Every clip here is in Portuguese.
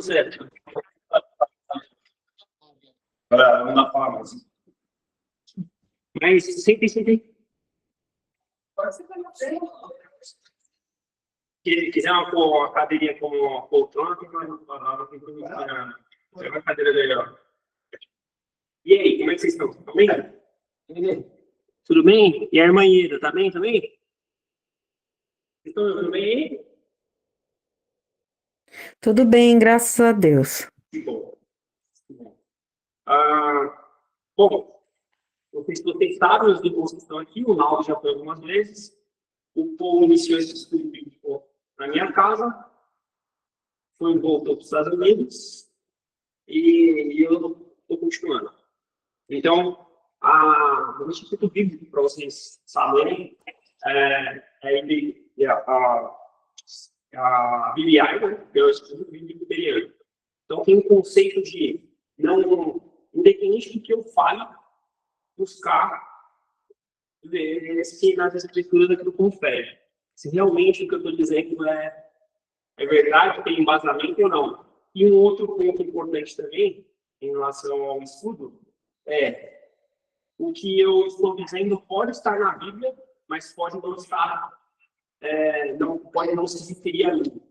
certo. Agora, não dá pra falar mais. Mas, senta aí. Se quiser uma cadeirinha com poltrona, tem uma cadeira melhor. E aí, como é que vocês estão? Tudo bem? Tudo bem? E a irmã Ida, tá bem também? Vocês estão tudo bem aí? Tudo bem, graças a Deus. Que bom. Bom, vocês sabem, os irmãos que estão aqui, o Naldo já foi algumas vezes, o Paul iniciou esse estudo bíblico na minha casa, voltou para os Estados Unidos, e eu estou continuando. Então, o Instituto Bíblico, para vocês saberem, é a BBI, né, que é o Instituto Bíblico Iberiano. Então, tem um conceito de não, independente do que eu fale, buscar ver se nas escrituras aquilo confere. Se realmente o que eu estou dizendo é verdade, tem embasamento ou não. E um outro ponto importante também, em relação ao estudo, é o que eu estou dizendo pode estar na Bíblia, mas pode não estar, pode não se referir a mim.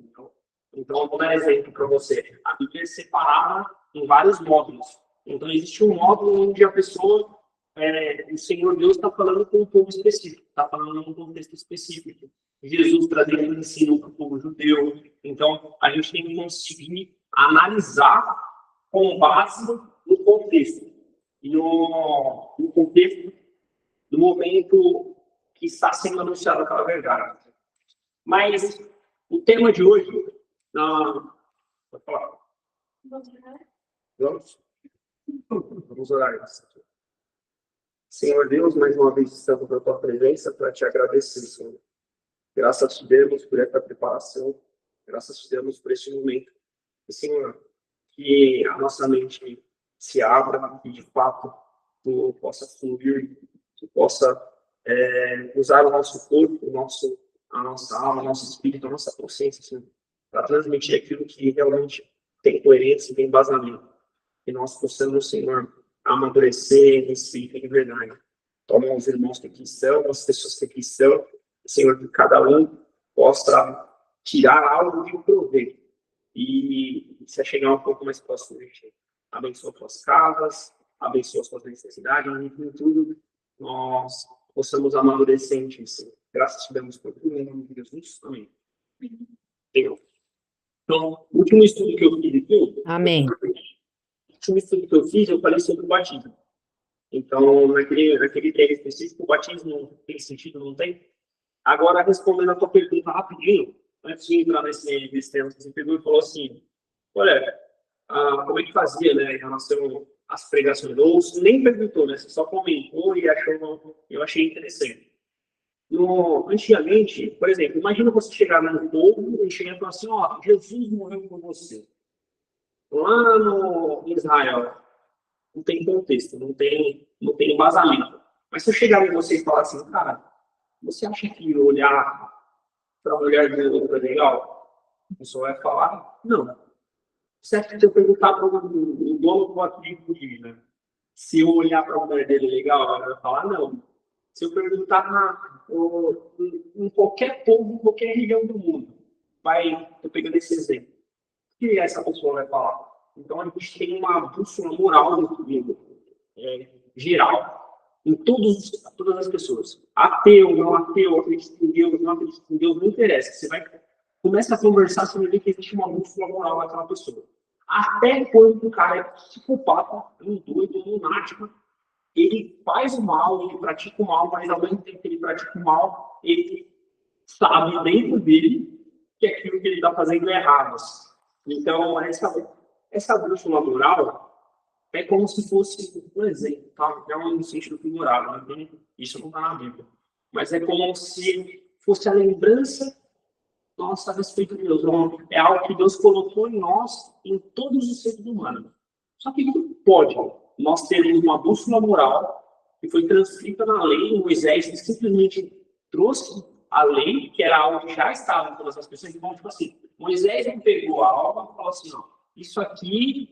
Então, eu vou dar exemplo para você. A Bíblia é separada em vários módulos. Então, existe um módulo onde a pessoa, o Senhor Deus está falando com um povo específico, está falando num contexto específico. Jesus trazendo o ensino para o povo judeu. Então, a gente tem que conseguir analisar com base no contexto. E no contexto do momento que está sendo anunciado aquela verdade. Mas o tema de hoje... Pode falar. Vamos orar. Senhor Deus, mais uma vez estamos na tua presença para te agradecer, Senhor. Graças te demos por essa preparação, graças te demos por este momento. E, Senhor, que a nossa mente se abra e, de fato, tu possa fluir, tu possa usar o nosso corpo, a nossa alma, o nosso espírito, a nossa consciência, Senhor, para transmitir aquilo que realmente tem coerência e tem embasamento. Que nós possamos, Senhor, amadurecer em espírito e em verdade. Toma os irmãos que aqui estão, as pessoas que aqui estão, Senhor, que cada um possa tirar algo de proveito e se chegar um pouco mais próximo de ti. Abençoa as tuas casas, abençoa as tuas necessidades, em tudo nós possamos amadurecer em ti, Senhor. Graças te damos por tudo, em nome de Jesus. Amém. Então, o último estudo que eu fiz aqui... Amém. O último estudo que eu fiz, eu falei sobre o batismo. Então, naquele tema específico, o batismo tem sentido, não tem? Agora, respondendo a tua pergunta rapidinho, antes de entrar nesse tema, você pegou e falou assim, olha, como é que fazia, né, em relação às pregações? Ou você nem perguntou, né, você só comentou e eu achei interessante. Antigamente, por exemplo, imagina você chegar num povo e chegar e falar assim, ó, Jesus morreu por você. Lá no Israel, não tem contexto, não tem embasamento. Mas se eu chegar em você e falar assim, cara, você acha que olhar para a mulher do outro é legal? A pessoa vai falar, não. Você acha que se eu perguntar para o dono do ativo, né? Se eu olhar para a mulher dele é legal, ela vai falar, não. Se eu perguntar em qualquer povo, em qualquer região do mundo, estou pegando esse exemplo, o que essa pessoa vai falar? Então, a gente tem uma bússola moral no mundo, geral, em todas as pessoas. Ateu, não ateu, acredita em Deus, não acredita em Deus, não interessa. Você começa a conversar, você vai ver que existe uma bússola moral naquela pessoa. Até quando o cara é psicopata, um doido, um lunático, ele faz o mal, ele pratica o mal, mas ao mesmo tempo que ele pratica o mal, ele sabe dentro dele que aquilo que ele está fazendo é errado. Então, essa bússola moral é como se fosse um exemplo, tá? É um sentido figurado, né? Isso não está na Bíblia. Mas é como se fosse a lembrança nossa a respeito de Deus. É algo que Deus colocou em nós, em todos os seres humanos. Só que não pode nós termos uma bússola moral que foi transcrita na lei. Moisés simplesmente trouxe a lei, que era algo que já estava em todas as pessoas. Então, tipo assim, Moisés não pegou a alma e falou assim, não, isso aqui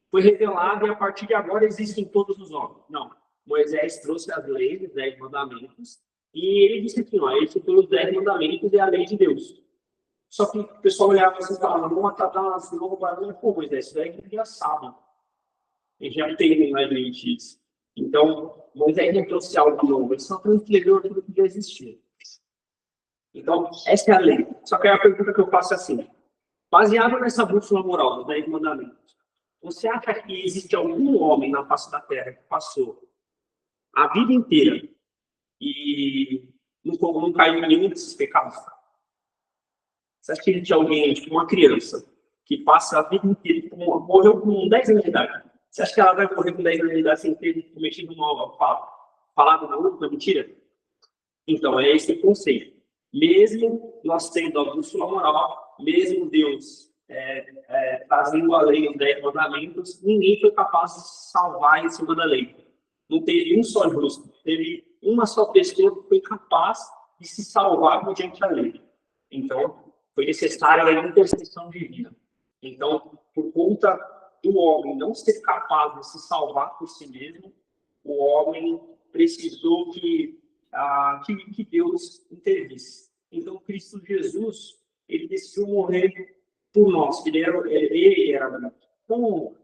foi revelado e a partir de agora existem todos os homens. Não. Moisés trouxe as leis, os 10 mandamentos, e ele disse assim, ó, esses foram os 10 mandamentos e a lei de Deus. Só que o pessoal olhava assim e falava, não matar, não roubar, não, pô, Moisés, isso daí que já sabe. Ele já tem mais gente isso. Então, Moisés não trouxe algo novo, ele só transcreveu aquilo que já existia. Então, essa é a lei. Só que aí a pergunta que eu faço é assim, baseado nessa bússola moral dos 10 mandamentos, você acha que existe algum homem na face da terra que passou a vida inteira e não caiu em nenhum desses pecados? Você acha que existe alguém, tipo uma criança, que passa a vida inteira, morreu com 10 anos de idade? Você acha que ela vai morrer com 10 anos de idade sem ter cometido uma falado uma mentira? Então, é esse o conceito. Mesmo nós tendo a bússola moral, mesmo Deus fazendo a lei, os 10 mandamentos, ninguém foi capaz de salvar em cima da lei. Não teve um só justo, teve uma só pessoa que foi capaz de se salvar mediante a lei. Então, foi necessária a intercessão divina. Então, por conta do homem não ser capaz de se salvar por si mesmo, o homem precisou que Deus intervisse. Então, Cristo Jesus, ele decidiu morrer por nós, ele era branco. Então,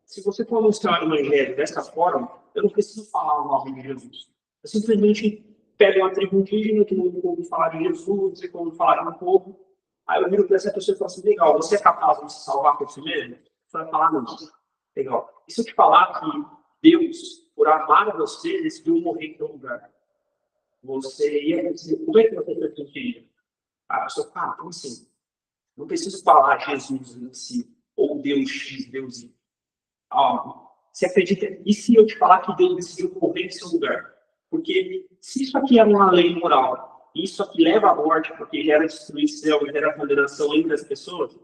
se você for anunciar o evangelho dessa forma, eu não preciso falar o nome de Jesus. Eu simplesmente pego uma tribo indígena que não ouve falar de Jesus, que não ouve falar de um povo, aí eu viro para essa pessoa e falo assim, legal, você é capaz de se salvar por si mesmo? Você vai falar, não. Legal. E se eu te falar que Deus, por amar a você, decidiu morrer em teu lugar? Você ia dizer, como é que você vai sentir? A pessoa fala, como assim? Não preciso falar Jesus em si, ou Deus X, Deus Y. Você acredita? E se eu te falar que Deus decidiu morrer em seu lugar? Porque se isso aqui é uma lei moral, e isso aqui leva à morte, porque gera destruição e gera condenação entre as pessoas,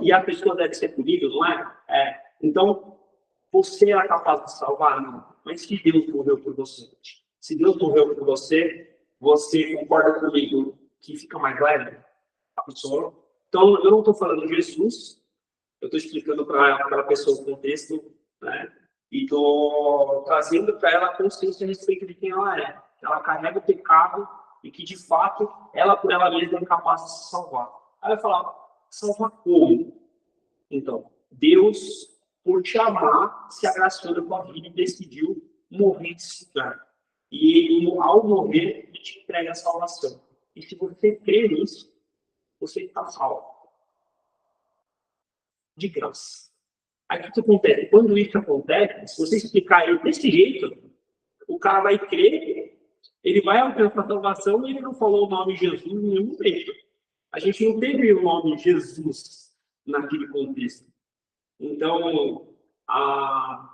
e a pessoa deve ser punida, não é? Então, você era capaz de salvar? Não. Mas se Deus morreu por você? Se Deus morreu por você, você concorda comigo que fica mais leve a pessoa? Então, eu não estou falando de Jesus, eu estou explicando para aquela pessoa o contexto, né? E estou trazendo para ela a consciência a respeito de quem ela é. Ela carrega o pecado e que, de fato, ela por ela mesma é capaz de se salvar. Aí vai falar, salvar como? Então, Deus, por te amar, se agraciou da tua vida e decidiu morrer nesse lugar. E ele, ao morrer, ele te entrega a salvação. E se você crê nisso, você está salvo. De graça. Aí o que acontece? Quando isso acontece, se você explicar ele desse jeito, o cara vai crer, ele vai alcançar a salvação e ele não falou o nome Jesus em nenhum trecho. A gente não teve o nome Jesus naquele contexto. Então, a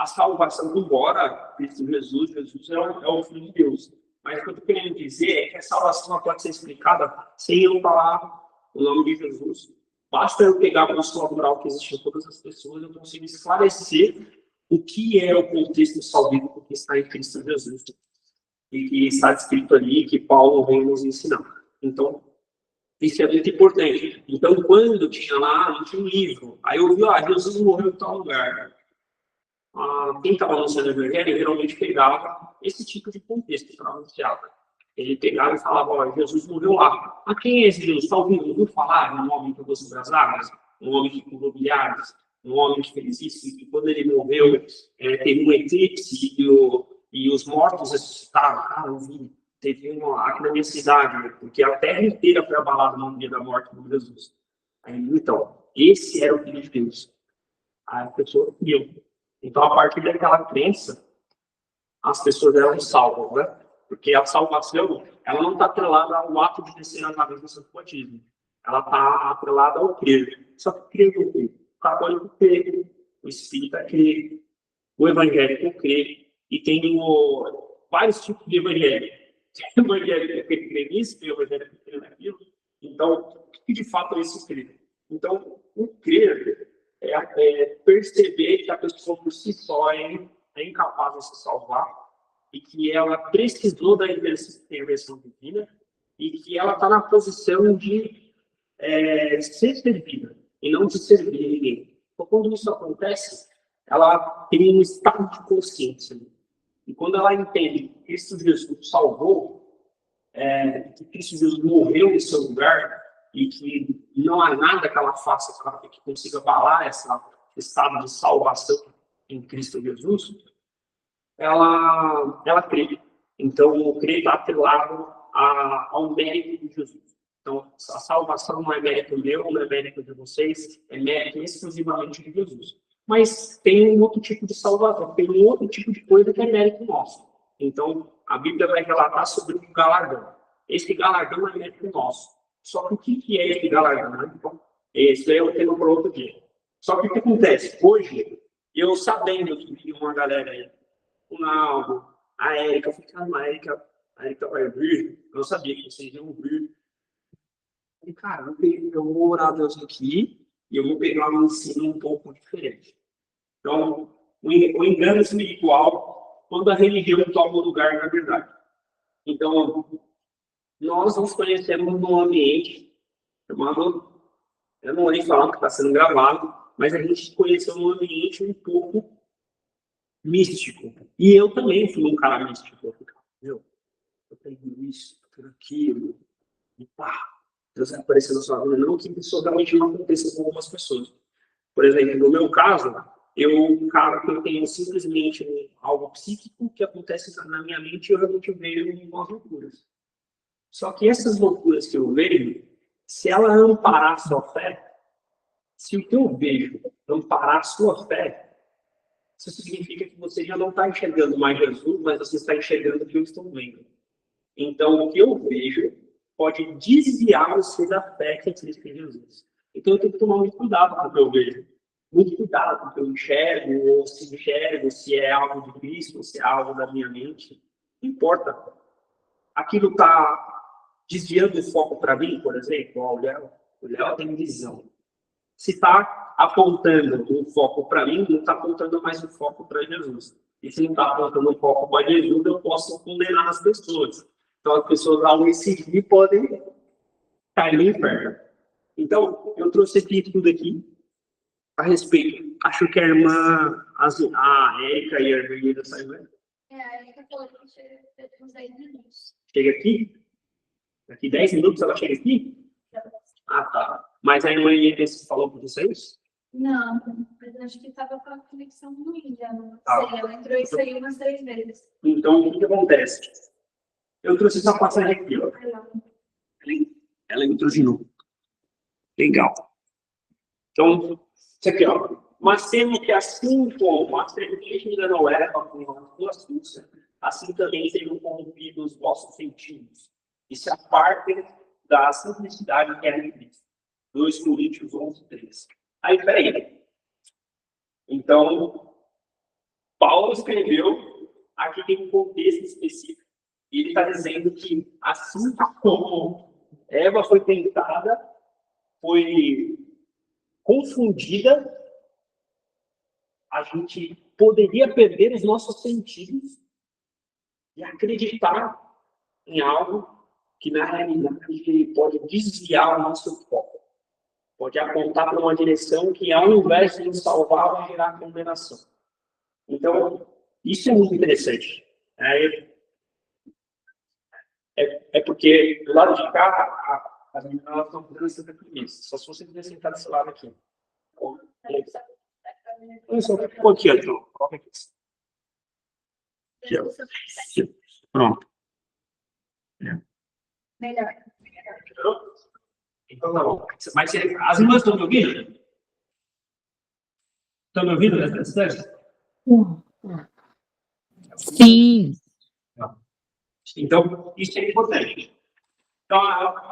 salvação, embora Cristo Jesus é o Filho de Deus. Mas o que eu estou querendo dizer é que a salvação pode ser explicada sem eu falar o nome de Jesus. Basta eu pegar a bússola moral que existe em todas as pessoas, eu consigo esclarecer o que é o contexto salvífico que está em Cristo Jesus. E que está escrito ali, que Paulo vem nos ensinar. Então, isso é muito importante. Então, quando tinha lá, não tinha um livro. Aí eu vi, Jesus morreu em tal lugar. Quem estava anunciando o evangelho geralmente pegava esse tipo de contexto para anunciar. Ele pegava e falava, Jesus morreu lá. Quem é esse Jesus? Está ouvindo falar no homem que andou sobre as águas? Um homem que curou milhares? Um homem que fez isso? E quando ele morreu, teve um eclipse e os mortos ressuscitaram. Cara, eu vi. Teve aqui na minha cidade, porque a terra inteira foi abalada no dia da morte de Jesus. Então, esse era o Filho de Deus. A pessoa criou. Então, a partir daquela crença, as pessoas eram salvas, né? Porque a salvação, ela não está atrelada ao ato de descer na cabeça do santo batismo. Ela está atrelada ao crer. Só que crer no quê? O católico crê, o espírita crê, o evangélico crê, e tem vários tipos de evangelho. Tem o evangélico que crê nisso, tem o evangélico que crê naquilo. Então, o que de fato é esse crer? Então, o crer é perceber que a pessoa por si só é incapaz de se salvar e que ela precisou da intervenção divina e que ela está na posição de ser servida. e não de servir ninguém. Então, quando isso acontece, ela tem um estado de consciência. E quando ela entende que Cristo Jesus salvou, que Cristo Jesus morreu em seu lugar, e que não há nada que ela faça que consiga abalar esse estado de salvação em Cristo Jesus, ela crê. Então, o crer está atrelado ao mérito de Jesus. Então, a salvação não é mérito meu, não é mérito de vocês, é mérito exclusivamente de Jesus. Mas tem um outro tipo de salvação, tem um outro tipo de coisa que é mérito nosso. Então, a Bíblia vai relatar sobre o galardão. Esse galardão é mérito nosso. Só que o que é esse galardão? Então, esse é o tema para outro dia. Só que o que acontece? Hoje, eu sabendo que vinha uma galera aí, o Naldo, a Érica, eu falei, cara, a Érica vai vir, eu não sabia que vocês iam vir. E, cara, eu vou orar a Deus aqui e eu vou pegar um ensino um pouco diferente. Então, o engano espiritual, quando a religião toma o lugar na verdade. Então, nós nos conhecemos num ambiente chamado, eu não vou nem falar que está sendo gravado, mas a gente se conheceu num ambiente um pouco místico. E eu também fui um cara místico. Eu tenho isso, eu tenho aquilo, e pá, Deus vai aparecer na sua vida. Não que isso realmente não aconteça com algumas pessoas. Por exemplo, no meu caso, cara, eu tenho simplesmente algo psíquico que acontece na minha mente e eu realmente vejo umas loucuras. Só que essas loucuras que eu vejo, se ela amparar a sua fé, se o que eu vejo amparar a sua fé, isso significa que você já não está enxergando mais Jesus, mas você está enxergando o que eu estou vendo. Então, o que eu vejo pode desviar você da fé que é Cristo em Jesus. Então, eu tenho que tomar muito cuidado com o que eu vejo. Muito cuidado com o que eu enxergo, se é algo de Cristo, se é algo da minha mente. Não importa. Aquilo está desviando o foco para mim, por exemplo, o Léo tem visão. Se está apontando o foco para mim, não está apontando mais o foco para Jesus. E se não está apontando o foco para Jesus, eu posso condenar as pessoas. Então, as pessoas, ao me seguir, podem cair no inferno. Então, eu trouxe aqui tudo aqui a respeito. Acho que a irmã, a Érica e a irmã saíram. A Érica falou que chega uns 10 minutos. Chega aqui? Daqui 10 minutos ela chega aqui? Ah, tá. Mas a irmã Inês falou para vocês? Não, mas acho que estava com a conexão ruim já. Não sei, ela entrou e saiu umas 3 vezes. Então, o que acontece? Eu trouxe essa passagem aqui, ó. Ela entrou de novo. Legal. Então, isso aqui, ó. Mas temo que assim como a serpente enganou Eva com a sua astúcia, assim também sejam corrompidos os vossos sentidos, e se apartem da simplicidade que é em Cristo. 2 Coríntios 11:3. Aí, peraí. Então, Paulo escreveu, aqui tem um contexto específico, e ele está dizendo que assim como Eva foi tentada, foi confundida, a gente poderia perder os nossos sentidos e acreditar em algo que, na realidade, pode desviar o nosso foco. Pode apontar para uma direção que, ao invés de nos salvar, vai gerar condenação. Então, isso é muito interessante. É porque, do lado de cá, as meninas estão fazendo essa premissa. Só se você quiser sentar desse lado aqui. Isso ficou aqui, então. Coloca aqui. Aqui, ó. Pronto. Melhor. Então, tá bom. Mas as irmãs estão me ouvindo? Estão me ouvindo nessa distância? Sim. Então, isso é importante. Então,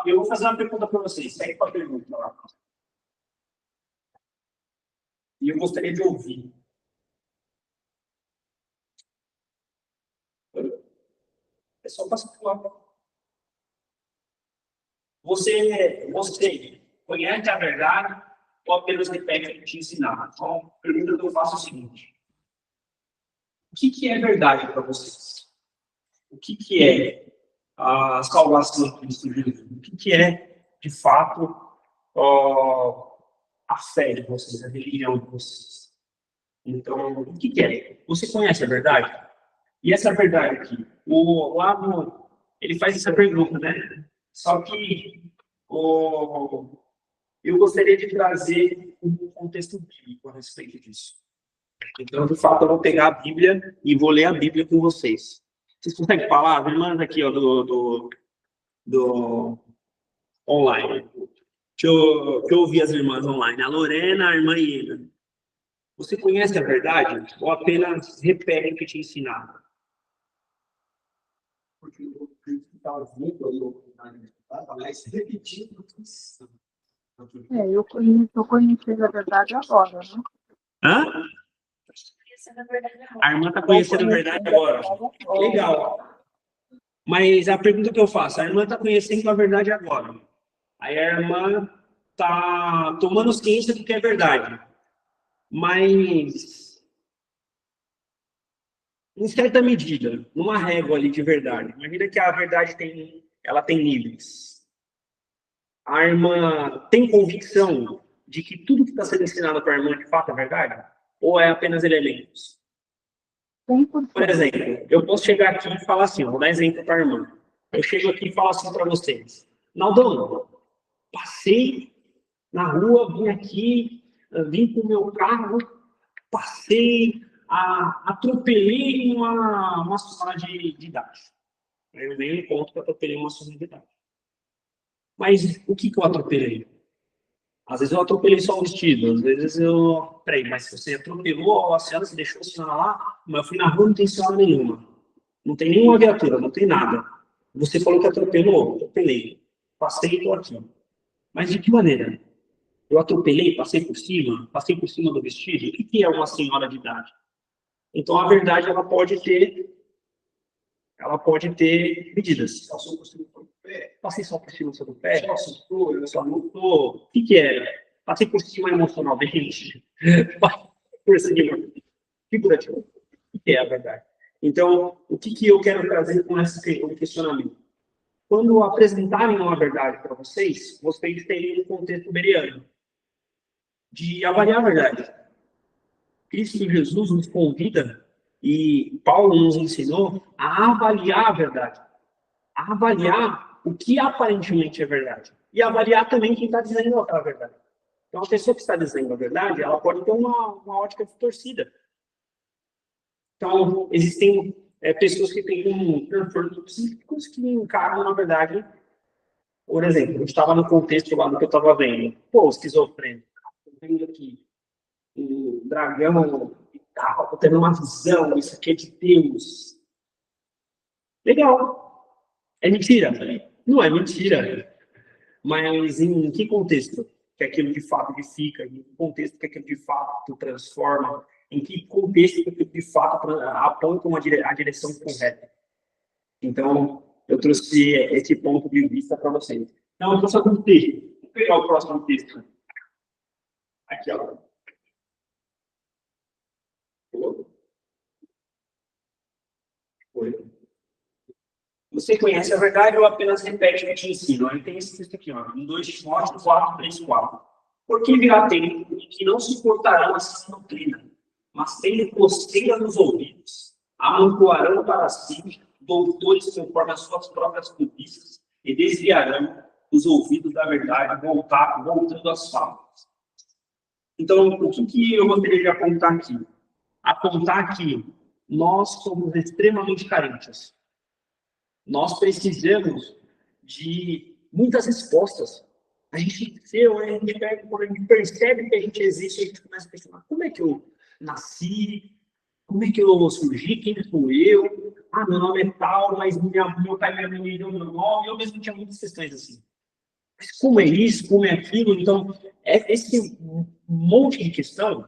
eu vou fazer uma pergunta para vocês. Segue com a pergunta lá. E eu gostaria de ouvir. É só passar por lá. Você conhece a verdade ou apenas repete o que te ensinaram? Então, a pergunta que eu faço é o seguinte. O que é verdade para vocês? O que é a salvação de Cristo Jesus? O que é, de fato, a fé de vocês, a religião de vocês. Então, o que que é? Você conhece a verdade? E essa verdade aqui, o Abno, ele faz essa pergunta, né? Só que eu gostaria de trazer um contexto bíblico a respeito disso. Então, de fato, eu vou pegar a Bíblia e vou ler a Bíblia com vocês. Vocês conseguem falar? As irmãs aqui, ó, do online. Deixa eu ouvir as irmãs online. A Lorena, a irmã Iena. Você conhece a verdade? Ou apenas repete o que te ensinaram? Porque eu estava vendo aí mas repetindo o que ensina. Eu conheci a verdade agora, né? Hã? Conhecendo a verdade agora. A irmã está conhecendo a verdade agora. Legal. Mas a pergunta que eu faço, a irmã está conhecendo a verdade agora. Aí a irmã está tomando ciência do que é verdade. Mas, em certa medida, numa régua ali de verdade, imagina que a verdade ela tem níveis. A irmã tem convicção de que tudo que está sendo ensinado para a irmã de fato é verdade? Ou é apenas elementos? 100%. Por exemplo, eu posso chegar aqui e falar assim, vou dar exemplo para a irmã. Eu chego aqui e falo assim para vocês. Naldão, passei na rua, vim aqui, vim com o meu carro, passei, atropelei uma senhora de idade. Aí eu venho e conto que eu atropelei uma senhora de idade. Mas o que eu atropelei? Às vezes eu atropelei só o vestido, às vezes eu... Peraí, mas você atropelou a senhora, você deixou a senhora lá, mas eu fui na rua, não tem senhora nenhuma. Não tem nenhuma viatura, não tem nada. Você falou que atropelou? Atropelei. Passei e estou aqui. Mas de que maneira? Eu atropelei, passei por cima do vestido? O que é uma senhora de idade? Então, a verdade, ela pode ter medidas. Passou por cima do pé, Passei só por cima do seu pé? só assustou, eu Só lutou. O que era? Passei por cima emocionalmente. Por cima. Figurativo. O que é a verdade? Então, o que eu quero trazer com esse questionamento? Quando apresentarem uma verdade para vocês, vocês terem um contexto beriano de avaliar a verdade. Cristo Jesus nos convida, e Paulo nos ensinou, a avaliar a verdade. A avaliar o que aparentemente é verdade. E avaliar também quem está dizendo aquela verdade. Então, a pessoa que está dizendo a verdade, ela pode ter uma ótica distorcida. Então, existem pessoas que têm transtornos psíquicos que encaram, na verdade, por exemplo, eu estava no contexto lá do que eu estava vendo. Pô, esquizofrênico. Estou vendo aqui um dragão e tal, estou tendo uma visão, isso aqui é de Deus. Legal. É mentira? Não é mentira. Mas em que contexto que aquilo de fato edifica? Em que contexto que aquilo de fato transforma? Em que contexto que aquilo de fato aponta a direção correta? Então, eu trouxe esse ponto de vista para vocês. Então, eu trouxe algum texto. Vou pegar o próximo texto. Aqui, ó. Foi. Você conhece a verdade ou apenas repete o que te ensino? Aí tem esse texto aqui, ó, em 2 Timóteo 4, 3, 4. Porque virá tempo em que não suportarão essa doutrina, mas tendo coceira nos ouvidos, amontoarão para si doutores conforme as suas próprias cobiças e desviarão os ouvidos da verdade, voltando às fábulas. Então, o que eu gostaria de apontar aqui? Apontar que nós somos extremamente carentes. Nós precisamos de muitas respostas. A gente percebe que a gente existe e a gente começa a questionar: como é que eu nasci? Como é que eu surgi? Quem sou eu? Ah, meu nome é tal, mas meu pai e minha mãe me deu meu nome. Eu mesmo tinha muitas questões assim. Mas como é isso? Como é aquilo? Então, esse monte de questão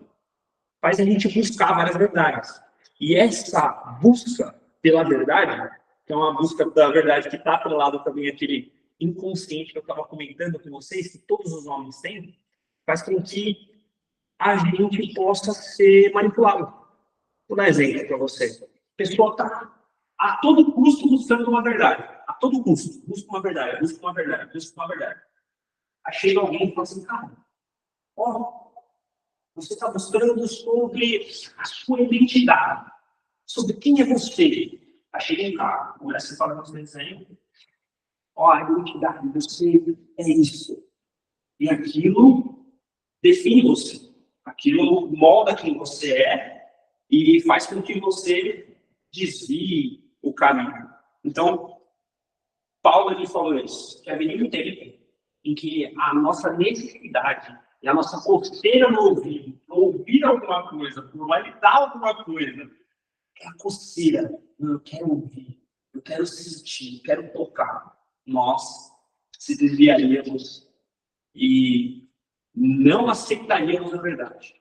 faz a gente buscar várias verdades. E essa busca pela verdade, que é uma busca da verdade que está atrelado também àquele inconsciente que eu estava comentando com vocês, que todos os homens têm, faz com que a gente possa ser manipulado. Vou dar exemplo para você. A pessoa está a todo custo buscando uma verdade. A todo custo. Busca uma verdade, busca uma verdade, busca uma verdade. Aí chega alguém e fala assim: cara, Ó, você está buscando sobre a sua identidade, sobre quem é você. Tá chegando lá, começa a falar nos desenhos. Ó, a identidade de você é isso. E aquilo define você. Aquilo molda quem você é e faz com que você desvie o caminho. Então, Paulo ele falou isso, que haveria um tempo em que a nossa necessidade e a nossa coceira no ouvido, por ouvir alguma coisa, por validar alguma coisa, é a coceira. Eu quero ouvir, eu quero sentir, eu quero tocar. Nós se desviaríamos e não aceitaríamos a verdade.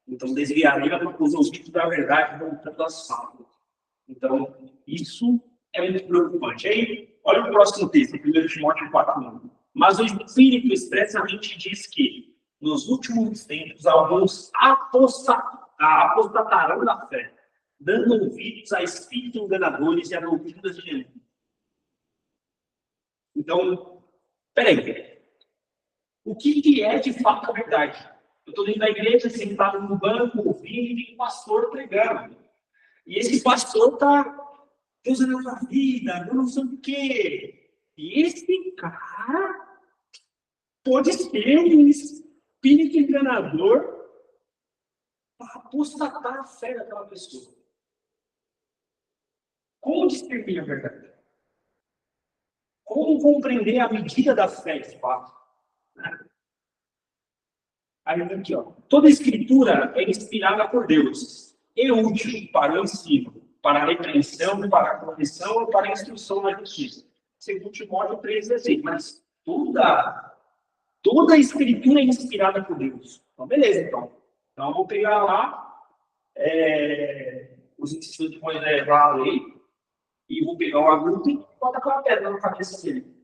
Então, desviaríamos os ouvidos da verdade, voltando às fábulas. Então, isso é muito preocupante. Aí, olha o próximo texto, 1 Timóteo 4:1. Mas o Espírito expressamente diz que, nos últimos tempos, alguns apostatarão da fé, dando ouvidos a espíritos enganadores e a doutrinas de Jesus. Então, peraí. O que é de fato a verdade? Eu estou dentro da igreja, sentado no banco, ouvindo, e tem um pastor pregando. E esse pastor está usando a minha vida, eu não sei o quê. E esse cara pode ser um espírito enganador para apostatar a fé daquela pessoa. Como discernir a verdade? Como compreender a medida da fé de fato? Aí aqui, ó. Toda escritura é inspirada por Deus e útil para o ensino, para a repreensão, para a correção ou para a instrução na justiça. Segundo Timóteo 3,16. Mas toda a escritura é inspirada por Deus. Então, beleza, então. Então, eu vou pegar lá os ensinos de Moisés lá, a lei, e vou pegar o adulto e botar aquela pedra na cabeça dele.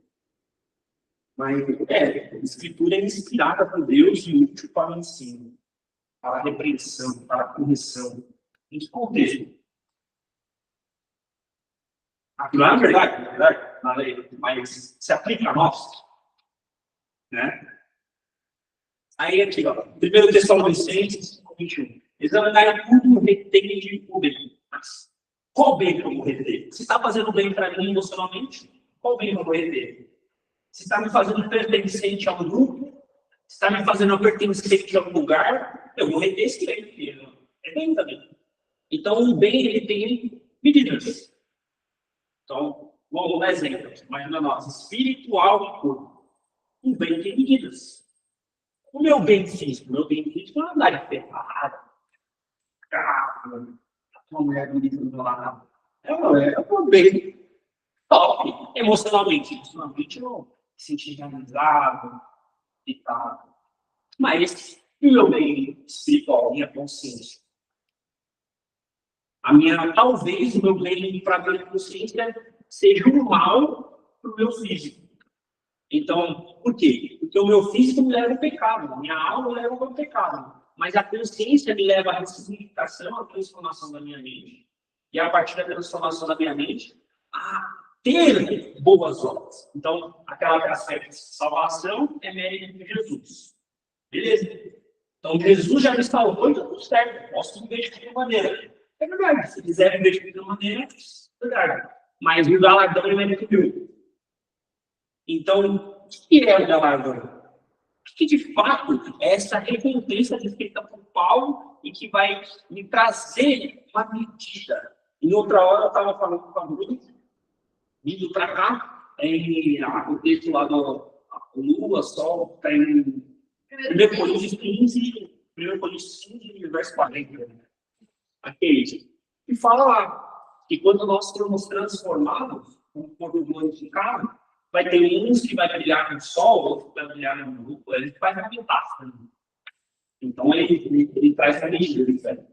Mas, a escritura é inspirada por Deus e útil para o ensino, para a repreensão, para a correção. Em que contexto? Aquilo é verdade, na lei, mas se aplica a nós. Né? Aí aqui, ó, 1 Tessalonicenses 5:21. Examinar tudo, retende o bem. Mas qual bem que eu vou reter? Se está fazendo bem para mim emocionalmente, qual bem que eu vou reter? Se está me fazendo pertencente a um grupo, se está me fazendo pertencente a um lugar, eu vou reter esse bem, porque é bem também. Então, o bem, ele tem medidas. Então, vamos dar exemplo. Imagina nós, espiritual e corpo. O bem tem medidas. O meu bem físico não é andar de ferrado. Uma mulher bonita do meu lado. É um bem top, emocionalmente não. Sentir realizado e tal. Mas o meu bem espiritual, minha consciência. Talvez o meu bem para a minha consciência seja um mal para o meu físico. Então, por quê? Porque o meu físico me leva ao pecado, a minha alma me leva ao pecado. Mas a consciência me leva à ressignificação, à transformação da minha mente. E a partir da transformação da minha mente, a ter boas obras. Então, aquela aspecto de salvação é mérito de Jesus. Beleza? Então, Jesus já me salvou e está tudo certo. Posso viver de qualquer maneira. É verdade. Se quiser viver de qualquer maneira, é verdade. Mas o galardão é mérito meu. Então, o que é o galardão? Que de fato é essa recompensa descrita por Paulo e que vai me trazer uma medida. Em outra hora eu estava falando com a Bruna, vindo para cá, o texto lá do Lua, Sol, está em 1 Coríntios 15, verso 40. Aquele. E fala lá que quando nós formos transformados, como corpo glorificado, vai ter uns que vai brilhar no sol, outros que vai brilhar no grupo, ele faz uma metáfora. Então, ele traz essa medida.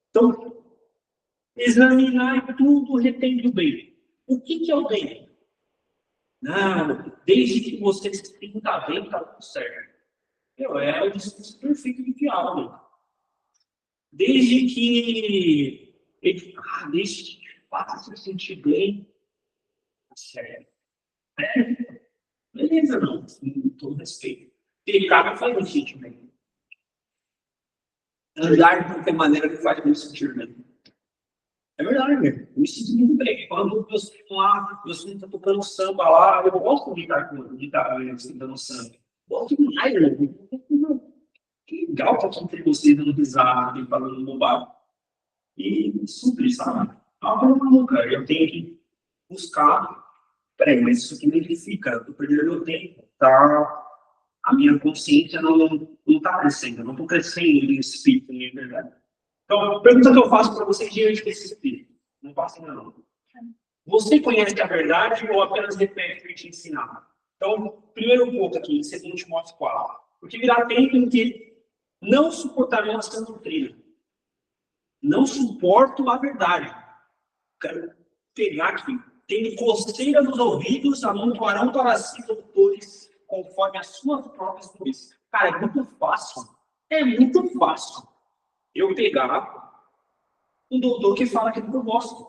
Então, examinar tudo retendo o bem. O que é o bem? Não, desde que você se sinta bem, está tudo certo. É o discurso perfeito do diálogo. Desde que faça se sentir bem, está certo. Beleza, não, com todo respeito. Pecado faz a gente bem. andar de qualquer maneira que faz muito sentido mesmo. É verdade, velho. Eu me sinto muito bem. Quando meus filhos lá, meus filhos estão tocando samba lá, eu gosto de estar escutando samba. Gosto demais, velho. Que legal que eu encontrei vocês dando risada e falando bobagem. E super, sabe? É uma coisa maluca. Eu tenho que buscar. Peraí, mas isso aqui me edifica. Eu tô perdendo meu tempo. Tá? A minha consciência não está crescendo. Eu não estou crescendo em espírito, em verdade. Então, a pergunta que eu faço para vocês diante desse espírito. Não passa ainda não. Você conhece a verdade ou apenas repete o que te ensinar? Então, primeiro ponto aqui, em 2 Timóteo 4. Porque virá tempo em que não suportarão a sã doutrina. Não suporto a verdade. Quero pegar aqui. Tendo coceira nos ouvidos, amontoarão para si doutores conforme as suas próprias coisas. Cara, é muito fácil. É muito fácil eu pegar um doutor que fala aquilo que eu gosto.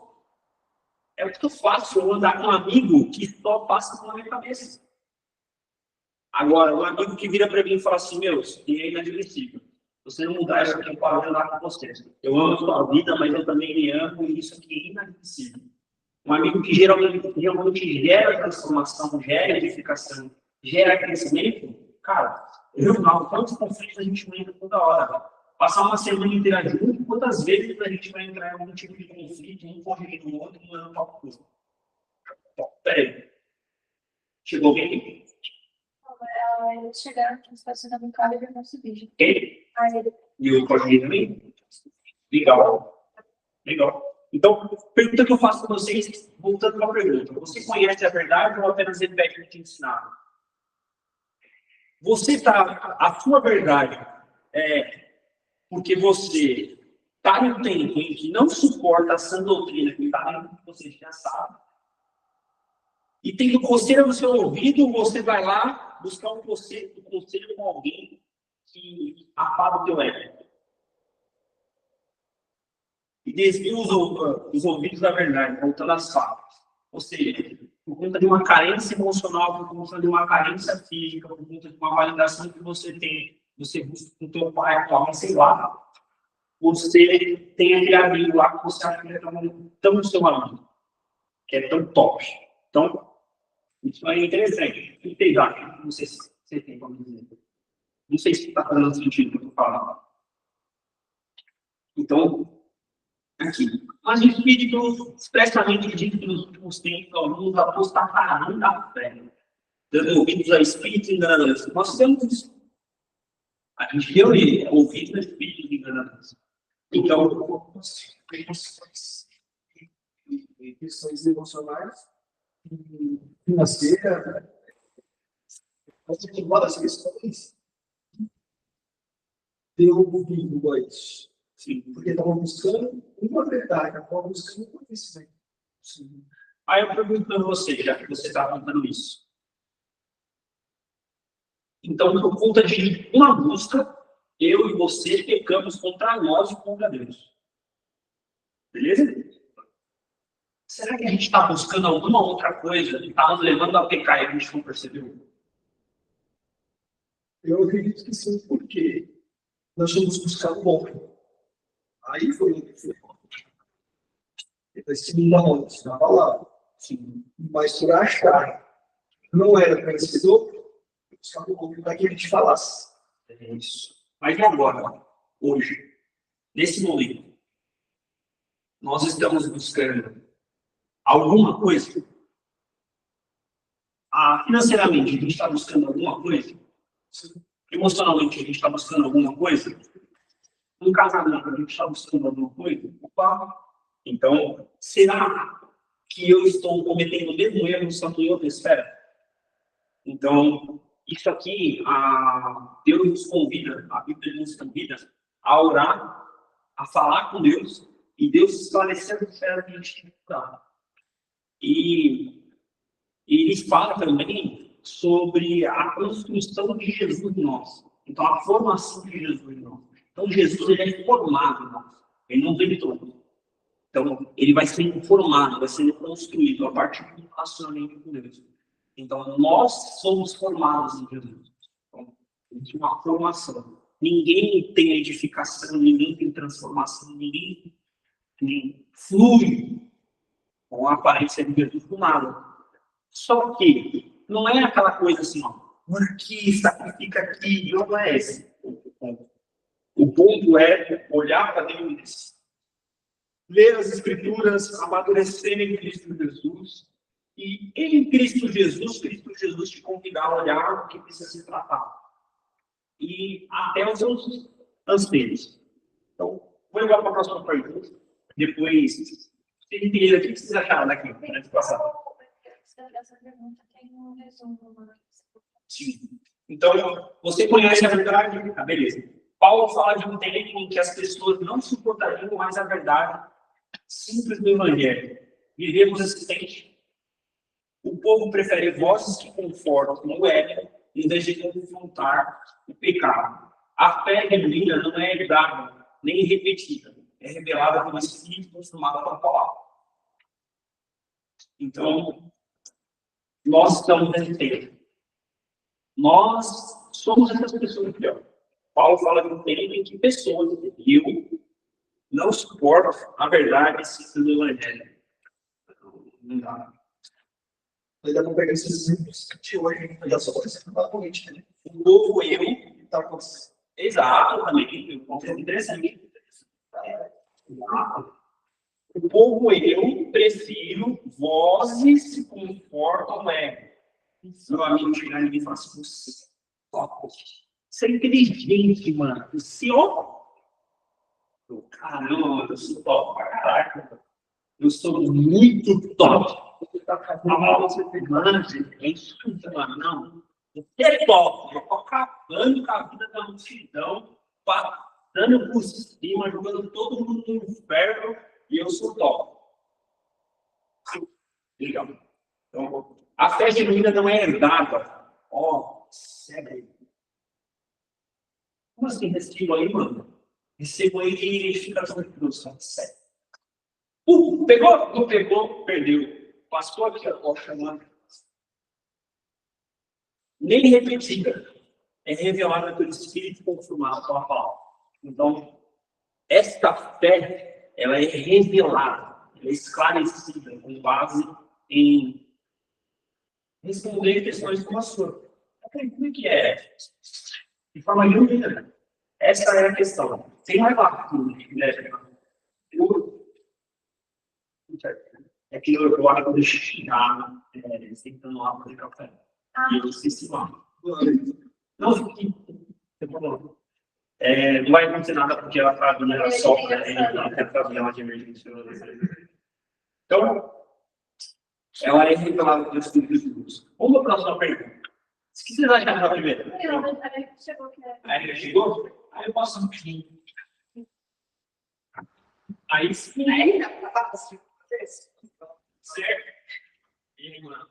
É muito fácil eu andar com um amigo que só passa pela minha cabeça. Agora, um amigo que vira para mim e fala assim, meu, isso aqui é inadmissível. Você não mudar isso aqui, eu paro de andar com você. Eu amo a sua vida, mas eu também me amo e isso aqui é inadmissível. Um amigo que geralmente gera transformação, gera edificação, gera crescimento, cara, jornal, quantos conflitos a gente não entra toda hora? Passar uma semana inteira junto, quantas vezes a gente vai entrar em algum tipo de conflito, um corrige no outro, não é um papo. Peraí. Chegou alguém? Eles chegaram aqui no estacionamento do carro e viram nosso vídeo. Quem? Aí, E o corrige também? Legal. Legal. Então, pergunta que eu faço para vocês, voltando para a pergunta. Você conhece a verdade ou apenas repete o que te ensinaram? A sua verdade é porque você está num tempo em que não suporta a sã doutrina que está dentro do que você já sabe. E tendo conselho no seu ouvido, você vai lá buscar um conselho com alguém que apaga o teu ego. E desvia os ouvidos da verdade, voltando às falas. Ou seja, por conta de uma carência emocional, por conta de uma carência física, por conta de uma validação que você tem, você busca com o teu pai, com a tua mãe, sei lá, você tem aquele amigo lá que você acha que é tão seu amigo, que é tão top. Então, isso é interessante. O que vocês acham? Não sei se você tem como dizer. Não sei se está fazendo sentido o que eu estou falando. Então, aqui. Mas o Espírito expressamente diz que nos últimos tempos alguns apostatarão da fé, dando ouvidos a espíritos enganosos. Nós temos isso. A gente deu ouvidos a espíritos enganosos. Então, questões emocionais, financeiras, uma das questões deu ouvido a isso. sim. Porque estavam buscando uma verdade, estavam buscando um conhecimento. Sim. Aí eu pergunto para você, já que você está contando isso. Então, por conta de uma busca, eu e você pecamos contra nós e contra Deus. Beleza? Será que a gente está buscando alguma outra coisa que está nos levando a pecar e a gente não percebeu? Eu acredito que sim, porque nós vamos buscar o bom. Aí foi o que foi. Esse não na palavra. Sim. Mas por achar que não era conhecedor, eu buscava o bom para que ele te falasse. É isso. Mas agora, hoje, nesse momento, nós estamos buscando alguma coisa? Financeiramente, a gente está buscando alguma coisa? Emocionalmente, a gente está buscando alguma coisa? No casamento, a gente está buscando alguma coisa? Opa! Então, será que eu estou cometendo o mesmo erro só que em outra esfera? Então, isso aqui, Deus nos convida, a Bíblia nos convida a orar, a falar com Deus, e Deus esclarecer a esfera que a gente tem que cuidar. E ele fala também sobre a construção de Jesus em nós. Então, a formação de Jesus em nós. Então, Jesus ele é formado em nós. Ele não vem de todo. Então, ele vai sendo formado, vai sendo construído a partir do relacionamento com Deus. Então, nós somos formados em Jesus. Então, existe uma formação. Ninguém tem edificação, ninguém tem transformação, ninguém flui com a aparência de Jesus do nada. Só que não é aquela coisa assim, ó, aqui, sacrifica aqui, não é esse o ponto. O ponto é olhar para Deus, ler as Escrituras, amadurecer em Cristo Jesus, e em Cristo Jesus te convidar a olhar o que precisa ser tratado. E até os seus anseios. Então, vou levar para a próxima pergunta. Depois, vocês entenderam o que vocês acharam daqui, antes de passar? Essa pergunta tem um resumo. Sim. Então, você conhece a verdade? Ah, beleza. Paulo fala de um tempo em que as pessoas não suportariam mais a verdade simples do Evangelho. Vivemos esse tempo. O povo prefere vozes que confortam o ego em vez de confrontar o pecado. A fé genuína não é herdada nem repetida. É revelada pelo Espírito transformado pela palavra. Então, nós estamos nesse tempo. Nós somos essas pessoas aqui, ó. Paulo fala de um tempo em que pessoas, eu, não suportam a verdade simples do Evangelho. Não dá. Ainda não pegar esses exemplos de hoje, já só acontecendo na política, né? O novo eu, Tá acontecendo. exato, também, um conceito interessante. O povo eu prefiro vozes que confortam o ego. Meu amigo chegar em mim e falar assim, você é inteligente, mano. Você, ó. Caramba, eu sou top pra caraca. Eu sou muito top. Você tem é isso, mano. Não. Você é top. Eu tô acabando com a vida da multidão, passando por cima, jogando todo mundo no inferno, e eu sou top. Legal. Então, a fé genuína não é herdada. Ó, sério. Como assim recebo aí, mano? Recebo aí de identificação de produção. Sério. Pegou? Não pegou? Perdeu. Passou aqui, ó, chamando. Nem repetida. É revelada pelo Espírito conformado com a palavra. Então, esta fé, ela é revelada, ela é esclarecida com base em responder questões como a sua. Como é que é? De forma genuína. Essa é a questão. Tem mais rápido, né? É que eu acho que eu deixo chegar, sentando lá para o café. E eu esqueci lá. Não, não vai acontecer nada porque ela está vindo, ela sopra, ela quer fazer ela de emergência. Então, ela é revelada pelo Espírito de Deus. Vamos para a próxima pergunta. O que vocês acharam da primeira? Chegou aqui. Aí ele chegou? Aí eu posso um pouquinho. Aí sim. Certo? E, mano.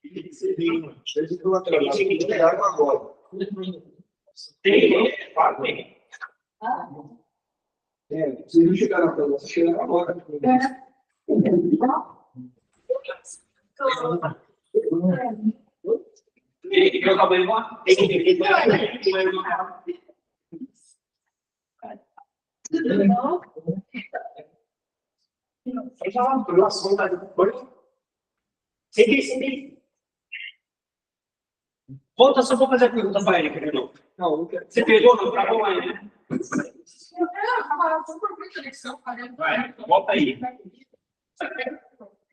Desde que eu atrasei, eu tenho água agora. Tem. Vocês não chegaram para você, chegaram agora. Eu acabei lá. Tudo bom? Volta só para fazer a pergunta para ele, querido. Não quero. Você pegou? Não travou aí, né? Vai, volta aí.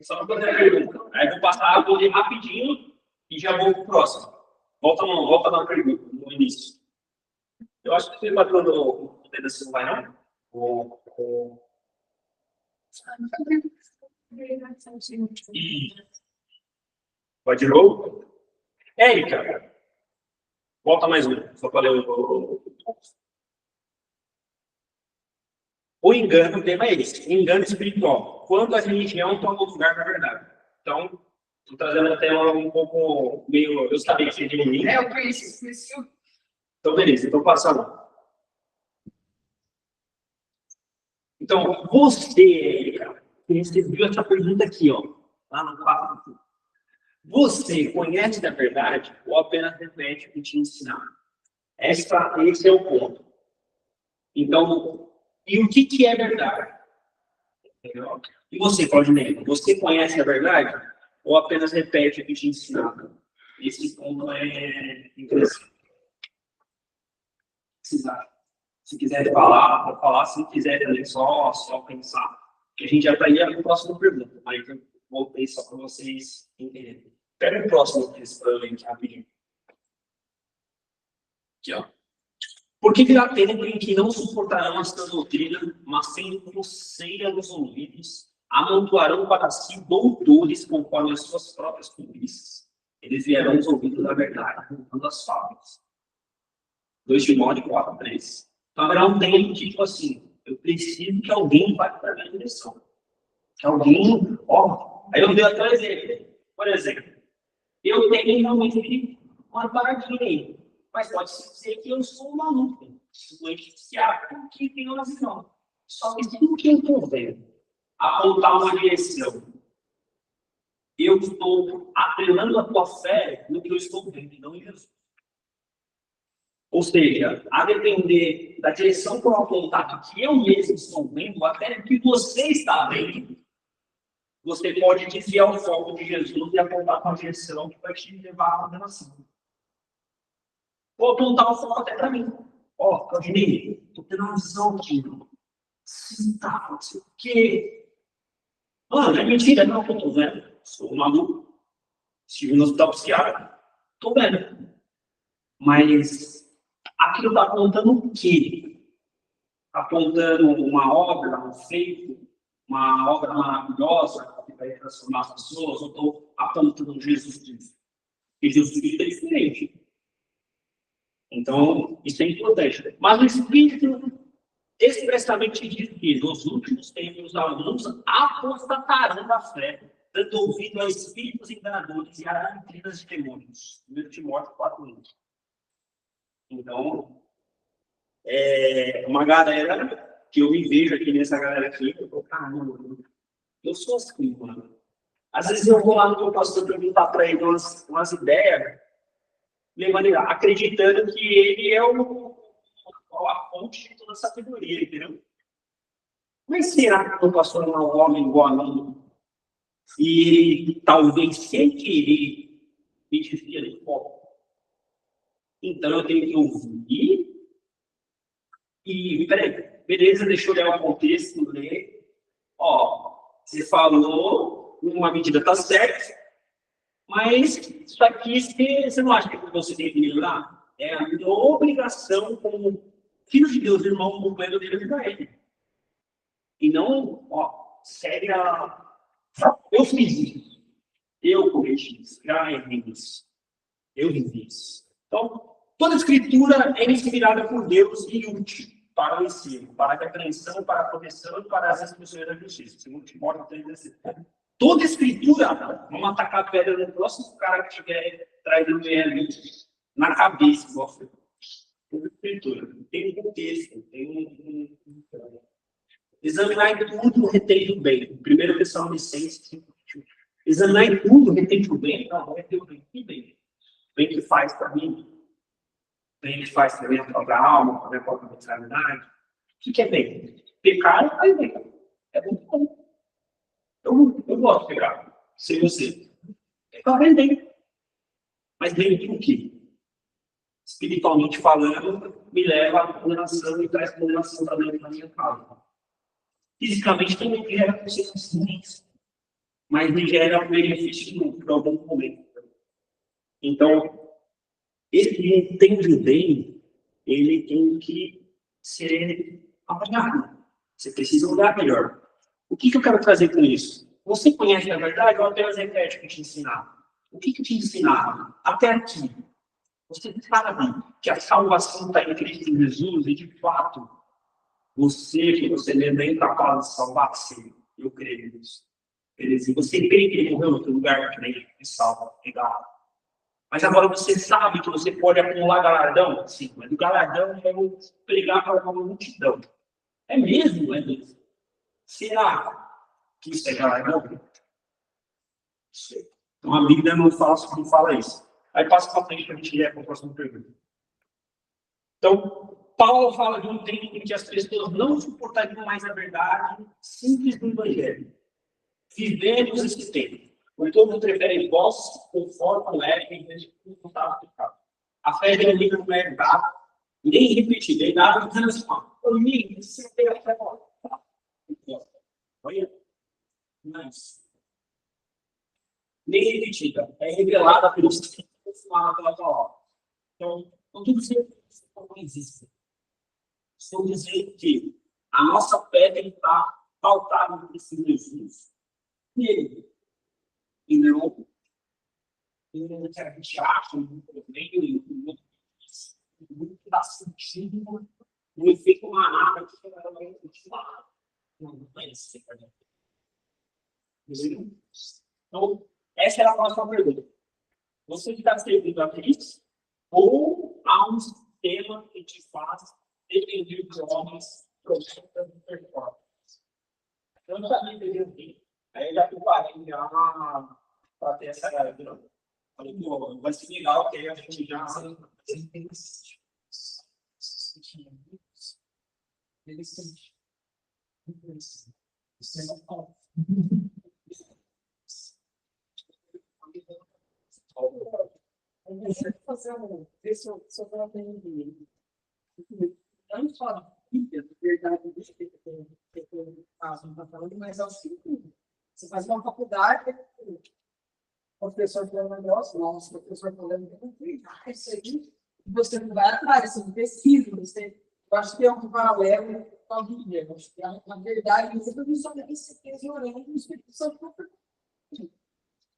Só para fazer a pergunta. Aí vou passar, vou ler rapidinho e já vou pro próximo. Volta na pergunta, no início. Eu acho que você bateu no dedo assim, não vai não? Vai de novo? Érica, volta mais um, só para ler o engano, o tema é esse, engano espiritual. Quando a religião toma o lugar da verdade. Então, estou trazendo até um pouco meio, eu sabia que você de mim. Eu conheci isso. Então, beleza, então passando. Então, você, Érica, que recebeu essa pergunta aqui, ó, lá no quadro. Você conhece da verdade ou apenas repete o que te ensinaram? Esse é o ponto. Então, e o que é verdade? Entendeu? E você, Claudinei, você conhece a verdade? Ou apenas repete o que te ensinaram? Esse ponto é interessante. Se quiser falar, pode falar. Se não quiser, é só pensar. Que a gente já está aí na próxima pergunta. Mas eu voltei só para vocês entenderem. Pega o próximo questão aí, rapidinho. Aqui, ó. Por que virá tempo em que não suportarão esta doutrina, mas sendo coceira nos ouvidos, amontoarão para si doutores conforme as suas próprias cobiças? Eles vierão os ouvidos da verdade, contando as fábulas. 2 Timóteo 4:3. Então haverá um tempo que, tipo assim, eu preciso que alguém vá para a minha direção. Que alguém, aí eu dei até um exemplo. Por exemplo, eu tenho realmente uma paradinha aí. Mas pode ser que eu sou um maluco, doente psiquiátrico, que tem uma visão. Só que tudo que eu estou vendo, apontar uma direção, eu estou atrelando a tua fé no que eu estou vendo, e não em Jesus. Ou seja, a depender da direção que eu apontar, que eu mesmo estou vendo, até que você está vendo, você pode desviar o foco de Jesus e apontar para a direção que vai te levar à condenação. Vou apontar o foco até para mim. Ó, Claudinei, estou tendo uma visão aqui. Sim, tá, não sei o quê. Mano, é mentira, não, que eu estou vendo. Sou um maluco. Estive no hospital psiquiátrico. Estou vendo. Mas aquilo está apontando o quê? Apontando uma obra, um feito, uma obra maravilhosa que vai transformar as pessoas, ou estou apontando Jesus Cristo? E Jesus Cristo é diferente. Então, isso é importante. Mas o Espírito expressamente diz que nos últimos tempos os alunos apostatarão da fé, dando ouvido a espíritos enganadores e a doutrinas de demônios. 1 Timóteo 4:1. Então, uma galera que eu me vejo aqui nessa galera aqui, eu falo, caramba, eu sou assim, mano. Às vezes eu vou lá no meu pastor perguntar para ele umas ideias, acreditando que ele é a fonte de toda a sabedoria, entendeu? Mas será que o pastor não é um homem igual a mim? E ele, talvez, sem querer, me desvia de foco. Então eu tenho que ouvir e, peraí, beleza, deixa eu olhar o contexto, ler. Ó, você falou, uma medida está certa, mas isso aqui você não acha que você tem que melhorar? É a minha obrigação como filho de Deus, irmão, companheiro dele, ajudar ele. E não, segue a... Eu fiz isso. Eu corrigi isso. Já errei isso. Eu vivi isso. Então, toda a escritura é inspirada por Deus e útil para o ensino, para a repreensão, para a proteção e para as instruções da justiça. 2 Timóteo 3:17. Toda a escritura, vamos atacar a pedra no próximo cara que estiver trazendo ele na cabeça. Toda a escritura. Tem um contexto, tem examinar tudo, retém o bem. 1 Tessalonicenses 5:21. Examinar tudo, retém o bem. Não, retém o bem. Que bem? Bem que faz para mim. Bem que faz para a minha própria alma, para a minha própria mentalidade. O que é bem? Pecar é bem. É muito bom. Eu gosto de pecar. Sei você. Pecar é bem. Mas bem de o quê? Espiritualmente falando, me leva à condenação e traz condenação também para a minha casa. Fisicamente também gera consequências, mas me gera um benefício por algum momento. Então, esse entende bem, ele tem que ser avaliado. Você precisa olhar melhor. O que eu quero trazer com isso? Você conhece a verdade ou apenas repete o que te ensinaram? O que te ensinaram até aqui? Você sabe que a salvação está em Cristo Jesus e, de fato, você nem é capaz de salvar, sim. Eu creio nisso. Beleza? Você crê que ele morreu no outro lugar que nem ele salva. Legal. Mas agora você sabe que você pode acumular galardão? Sim, mas o galardão é o pregar para uma multidão. É mesmo, é mesmo. Será que isso é galardão? Não sei. Então a Bíblia não fala isso. Aí passa para frente para a gente ler a próxima pergunta. Então, Paulo fala de um tempo em que as pessoas não suportariam mais a verdade simples do Evangelho. Vivemos esse tempo. Portanto, prefere vós, conforme o é, em vez de confortável pecado. A fé genuína não é dada, nem repetida, é dada apenas uma. Amigo, você tem a fé. Olha, mas nem repetida, é revelada pelo Espírito Santo pela palavra. Então, não estou dizendo que isso não existe. Estou dizendo que a nossa fé tem que estar pautada no Cristo Jesus. Nele. E não em que a gente acha, muito dá sentido no efeito manada que vai continuar. Não é isso. Então, essa era a próxima pergunta. Você está servindo a Cristo ou há um sistema que te faz depender dos homens projetos de performance? Eu não sabia entender. Aí já preparei já para ter essa ideia. Falei, pô, vai ser legal que aí a gente já. Fazer ver se eu vou aprender. Não só a Bíblia, na verdade, deixa eu ter um caso, não está falando, mas é o seguinte: você faz uma faculdade, o professor falando um negócio, nossa, o professor falando isso aí, você não vai atrás, você não pesquisa, você. Eu acho que é um paralelo com a Bíblia. Eu acho que, na verdade, você não só deve ser tesourando o Espírito Santo.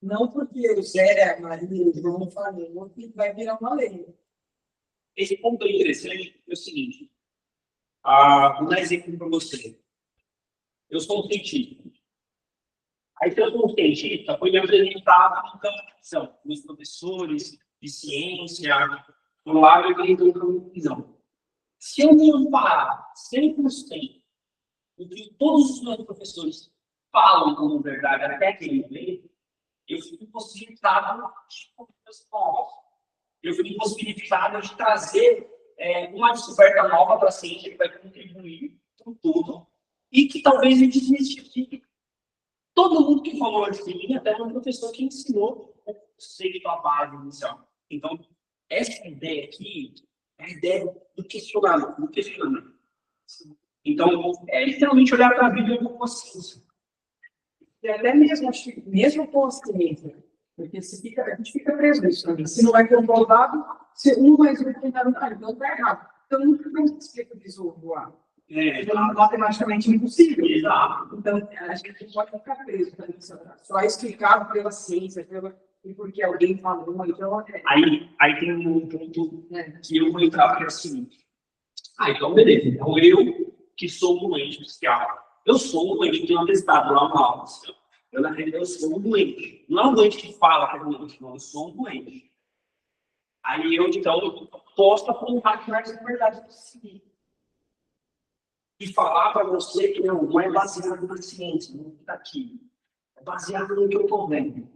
Não porque o Zé, a Maria, o João falou, que vai virar uma lei. Esse ponto é interessante, é o seguinte. Vou dar exemplo para você. Eu sou um cientista. Aí, se eu sou um cientista, foi me apresentado no campo de visão. Meus professores de ciência, no lado eu tenho um campo de visão. Se eu não parar 100% do que todos os meus professores falam como verdade até aquele momento, eu fico impossibilitado de eu fico impossibilitado de trazer uma descoberta nova para a ciência que vai contribuir com tudo e que talvez a gente desmistifique todo mundo que falou antes de mim, até um professor que ensinou o conceito, a base inicial. Então, essa ideia aqui é a ideia do questionamento. Então, é literalmente olhar para a Bíblia com consciência. E até mesmo com a ciência, porque a gente fica preso nisso também. Se não é comprovado, se 1 mais 1 tem dado então está errado. Então, não se explica o tesouro lá. É matematicamente impossível. Exato. Então, a gente pode ficar preso só explicado pela ciência, e porque alguém falou. Então, aí tem um ponto que eu vou entrar, que é o seguinte. Então, beleza. Então, eu que sou um doente psiquiátrico. Eu sou um doente que não testado lá no aula. Na realidade, eu sou um doente. Não é um doente que fala que é doente, não. Eu sou um doente. Aí eu, então, posso apontar que mais é verdade do seguinte. E falar para você que não é baseado na ciência, não está aqui. É baseado no que eu estou vendo.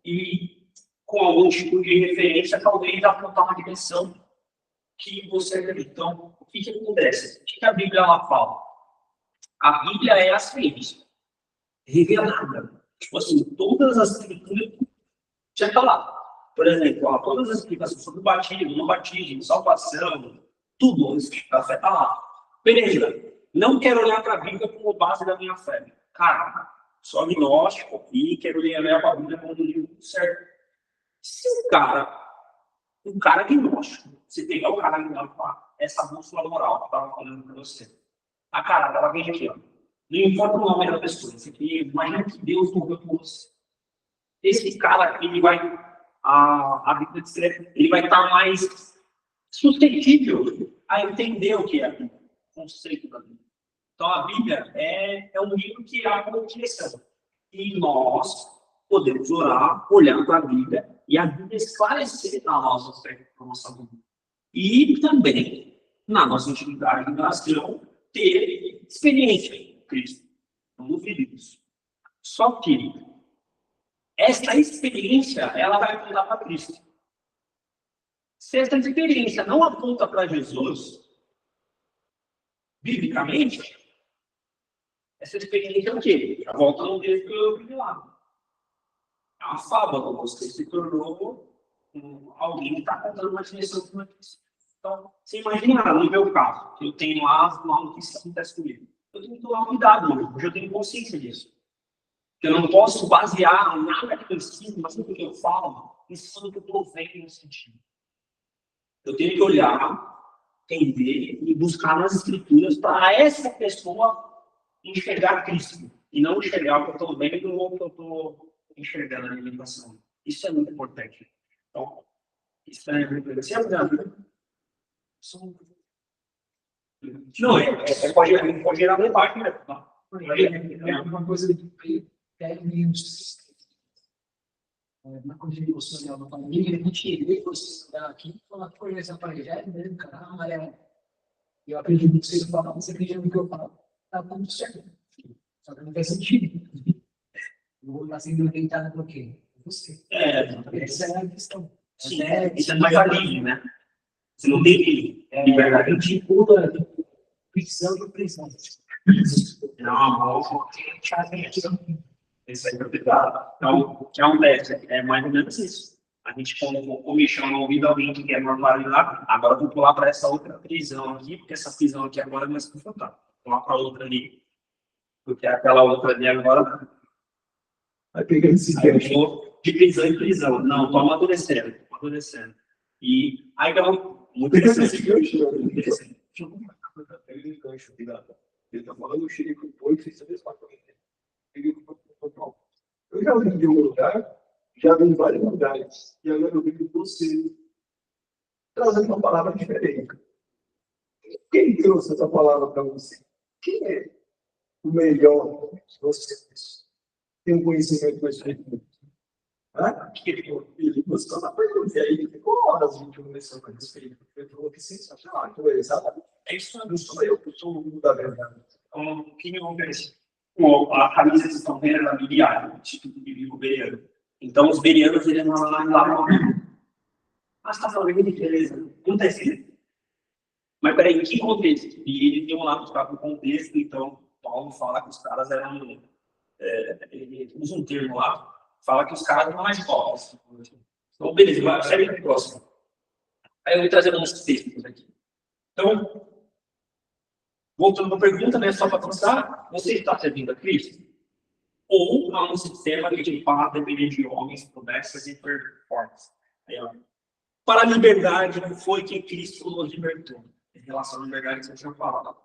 E com algum tipo de referência, talvez apontar uma direção que você acredita. Então, o que acontece? O que a Bíblia ela fala? A Bíblia é a ciência revelada. Tipo assim, todas as escrituras já estão lá. Por exemplo, todas as explicações sobre o batismo, não batismo, salvação, tudo isso está lá. Beleza. Não quero olhar para a Bíblia como base da minha fé. Cara, sou agnóstico e quero olhar para a Bíblia como livro certo. Se um cara agnóstico, você pegar o cara agnóstico, essa bússola moral que eu estava falando para você, a cara dela vem aqui, ó. Não importa o nome da pessoa, isso aqui, imagina que Deus morreu por você. Esse cara, ele vai, a Bíblia descreve, ele vai estar mais suscetível a entender o que é a Bíblia, o conceito da Bíblia. Então, a Bíblia é um livro que abre uma direção. E nós podemos orar, olhar para a Bíblia, e a Bíblia esclarecer na nossa fé, na nossa vida. E também, na nossa intimidade de oração, ter experiência em Cristo. Não duvide disso. Só que essa experiência, ela vai apontar para Cristo. Se essa experiência não aponta para Jesus, biblicamente, essa experiência é o quê? Já volta no texto que eu vi lá. É uma fábula, você se tornou alguém que está contando uma dimensão de notícia. Então, você imagina, no meu caso, eu tenho lá uma notícia que acontece comigo. Eu tenho que tomar cuidado hoje eu tenho consciência disso. Eu não posso basear nada que eu ensino, mas tudo que eu falo, em cima do que eu estou vendo no sentido. Eu tenho que olhar, entender e buscar nas escrituras para essa pessoa enxergar Cristo. E não enxergar o que eu estou vendo ou o que eu estou enxergando na alimentação. Isso é muito importante. Então, isso é muito importante. Não, pode gerar debate, né? É uma coisa que na contribuição da família, a gente vê você aqui e fala, pô, essa parede é mesmo, caramba, eu acredito que você fala, você acredita no que eu falo, tá tudo certo. Só que não faz sentido. Eu vou estar sendo orientado por quê? Você. Essa é a questão. Sim, isso é mais livre, né? Você não tem liberdade. Eu te pula prisão do prisão. Não, isso aí é complicado. Então, o que acontece? É mais ou menos isso. A gente, como comichão no ouvido alguém que quer normalizar, agora eu vou pular para essa outra prisão aqui, porque essa prisão aqui agora é mais confortável. Vou pular para a outra ali, porque aquela outra ali agora. Vai pegando esse eu vou de prisão em prisão. Não, estou amadurecendo. E aí eu muito interessante. Ele está falando, eu cheguei com o boi, fiz a mesma coisa. Eu já vim de um lugar, já vim em vários lugares, e agora eu venho de você, trazendo uma palavra diferente. Quem trouxe essa palavra para você? Quem é o melhor de vocês? Tem um conhecimento mais feito. Ele buscou na pergunta, e aí ele ficou horas a gente conversando com respeito. Ele falou que sensacional, então é exatamente. É isso, não sou eu que sou o mundo da verdade. Então, o que me acontece? A camisa que estão vendo era biliar, o Instituto Bíblico Bereano. Então, os berianos, eles não lá. Mas está falando de beleza. Acontece. Mas peraí, em que contexto? E eles iam lá buscar o contexto, então, Paulo fala que os caras eram. Ele usa um termo lá, fala que os caras eram mais pobres. Então, beleza, vai segue para o próximo. Aí eu vou trazer uns textos aqui. Então, voltando para a pergunta, né, só para pensar, você está servindo a Cristo? Ou há um sistema que te faz depender de homens, promessas e performance? Para a liberdade, não foi que Cristo nos libertou. Em relação à liberdade que você tinha falado.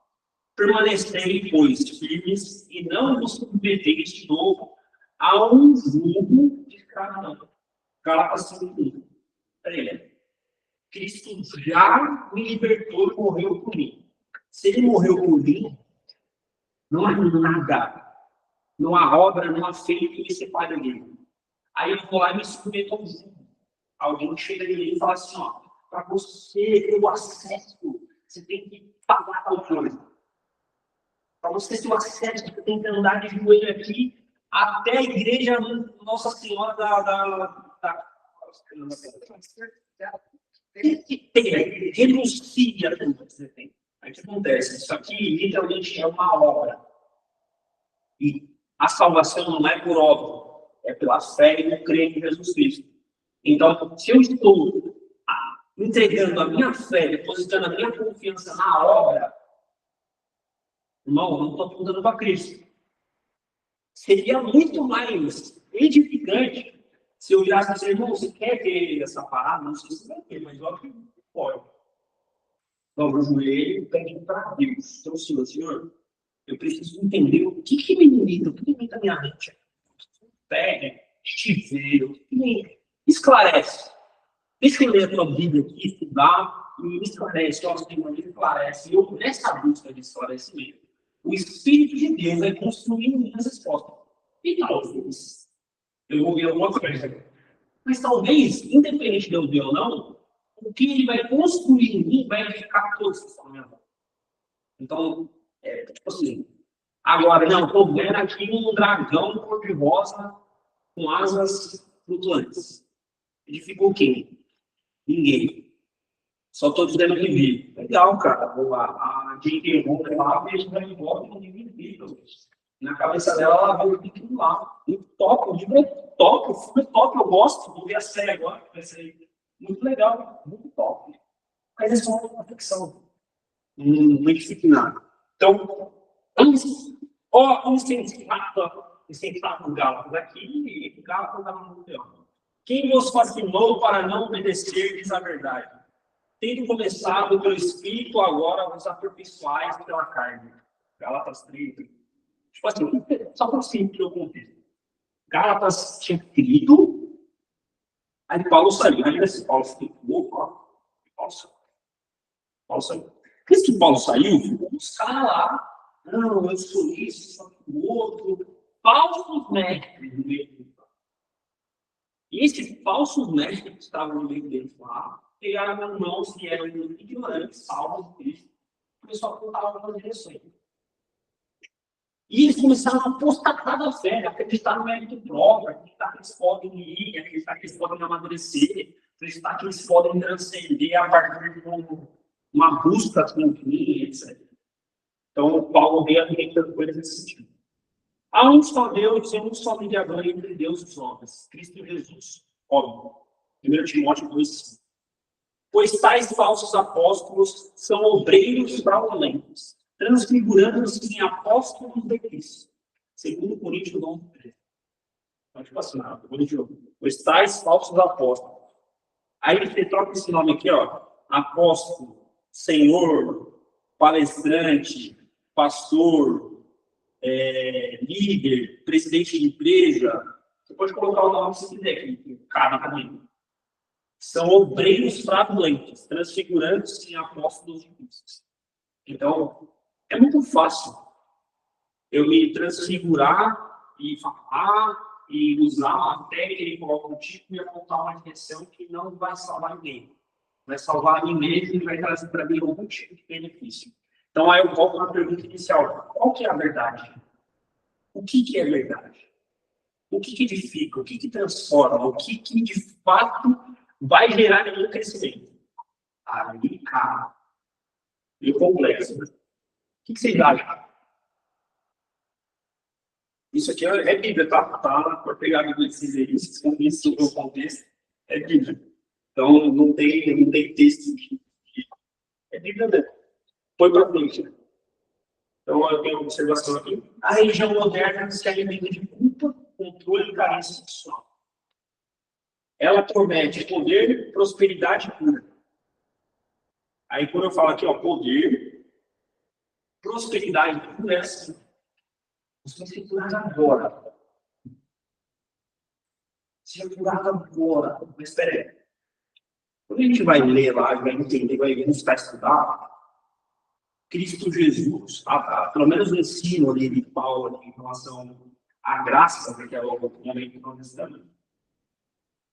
Permanecei, pois, firmes e não vos submeteis de novo a um jugo de escravidão. Gálatas 5:1. Cristo já me libertou e morreu por mim. Se ele morreu por mim, não há nada, não há obra, não há feito que me separe dele. Aí eu vou lá e me submeto ao jugo. Alguém chega de mim e fala assim, ó, para você ter o acesso, você tem que pagar tal coisa. Para você ter o acesso, você tem que andar de joelho aqui até a igreja Nossa Senhora renuncia tudo que você tem. Aí o que acontece? Isso aqui literalmente é uma obra. E a salvação não é por obra, é pela fé e no crer em Jesus Cristo. Então, se eu estou entregando a minha fé, depositando a minha confiança na obra, irmão, não estou apontando para Cristo. Seria muito mais edificante se eu olhasse assim, irmão, você quer ter essa parada? Não sei se vai ter, mas eu acho que pode. Dobra o joelho e pede para Deus. Então, Senhor, eu preciso entender o que me limita, o que limita a minha mente. Pede, te ver, o que me esclarece. Deixa eu ler a tua Bíblia aqui, estudar, e me esclarece. Ó, Senhor, me esclarece. E eu, nessa busca de esclarecimento, o Espírito de Deus vai construir minhas respostas. E talvez eu vou ver alguma coisa. Mas talvez, independente de eu ver ou não, o que ele vai construir em mim vai edificar todos que estão na minha volta. Então, tipo assim, agora, não, estou vendo aqui um dragão cor-de-rosa com asas flutuantes. Edificou quem? Ninguém. Só estou dizendo que vi. Legal, cara. A J.K. Rowling lá, vejo vai embora com livro incrível. Na cabeça dela, ela viu aquilo lá. Muito top, o livro é top, o filme é top, eu gosto. Vou ver a série agora, que vai ser muito legal, muito top. Mas é só uma ficção. Não edifica nada. Então, vamos incentivar o Gálatas aqui, o Gálatas estava no leão. Quem vos fascinou para não obedecerdes a verdade? Tendo começado pelo Espírito, agora vos aperfeiçoais pela carne. Gálatas 3. Tipo assim, só para simples o contexto. Gálatas tinha crido, aí Paulo saiu. Aí esse Paulo ficou, Paulo saiu. Por isso que Paulo saiu, ficou os caras lá. Não, eu sou isso, sou o outro. Falsos mestres no meio do campo. E esses falsos mestres que estavam no meio deles lá, pegaram mãos que eram ignorantes, salvos de Cristo, começou a apontar algumas direções. E eles começaram a apostatar da fé, acreditar no mérito próprio, acreditar que eles podem ir, acreditar que eles podem amadurecer, acreditar que eles podem transcender a partir de uma busca contínua, etc. Então, Paulo veio alimentando coisas nesse sentido. Há um só Deus e um só mediador entre Deus e os homens, Cristo Jesus. Óbvio. 1 Timóteo 2,5. Pois tais falsos apóstolos são obreiros fraudulentos, transfigurando-se em apóstolos de Cristo. 2 Coríntios 11:13. Então, tipo assim, pois tais falsos apóstolos. Aí você troca esse nome aqui, ó. Apóstolo, Senhor, palestrante, pastor, líder, presidente de empresa. Você pode colocar o nome que você quiser aqui, cabe também. São obreiros fraudulentos, transfigurantes em apóstolos de Cristo. Então, é muito fácil eu me transfigurar e falar e usar uma técnica ou algum tipo e apontar uma direção que não vai salvar ninguém. Vai salvar a mim mesmo e vai trazer para mim algum tipo de benefício. Então, aí eu volto na pergunta inicial. Qual que é a verdade? O que é verdade? O que edifica? O que transforma? O que de fato vai gerar nenhum crescimento? Ali, cara, meio complexo. O que vocês acham? Isso aqui é Bíblia, tá? Para pegar a Bíblia de Ciseris, com isso no contexto, é Bíblia. Então, não tem texto. É Bíblia mesmo. Põe para frente. Então, eu tenho uma observação aqui. A religião moderna se alimenta de culpa, controle e carência sexual. Ela promete poder, prosperidade e cura. Aí, quando eu falo aqui, ó, poder, prosperidade e cura, é assim. Você vai ser curado agora. Ser curado agora. Mas espera aí. Quando a gente vai ler lá, vai entender, vai buscar estudar, Cristo Jesus, pelo menos o ensino ali de Paulo em relação à graça, porque é o momento que nós estamos,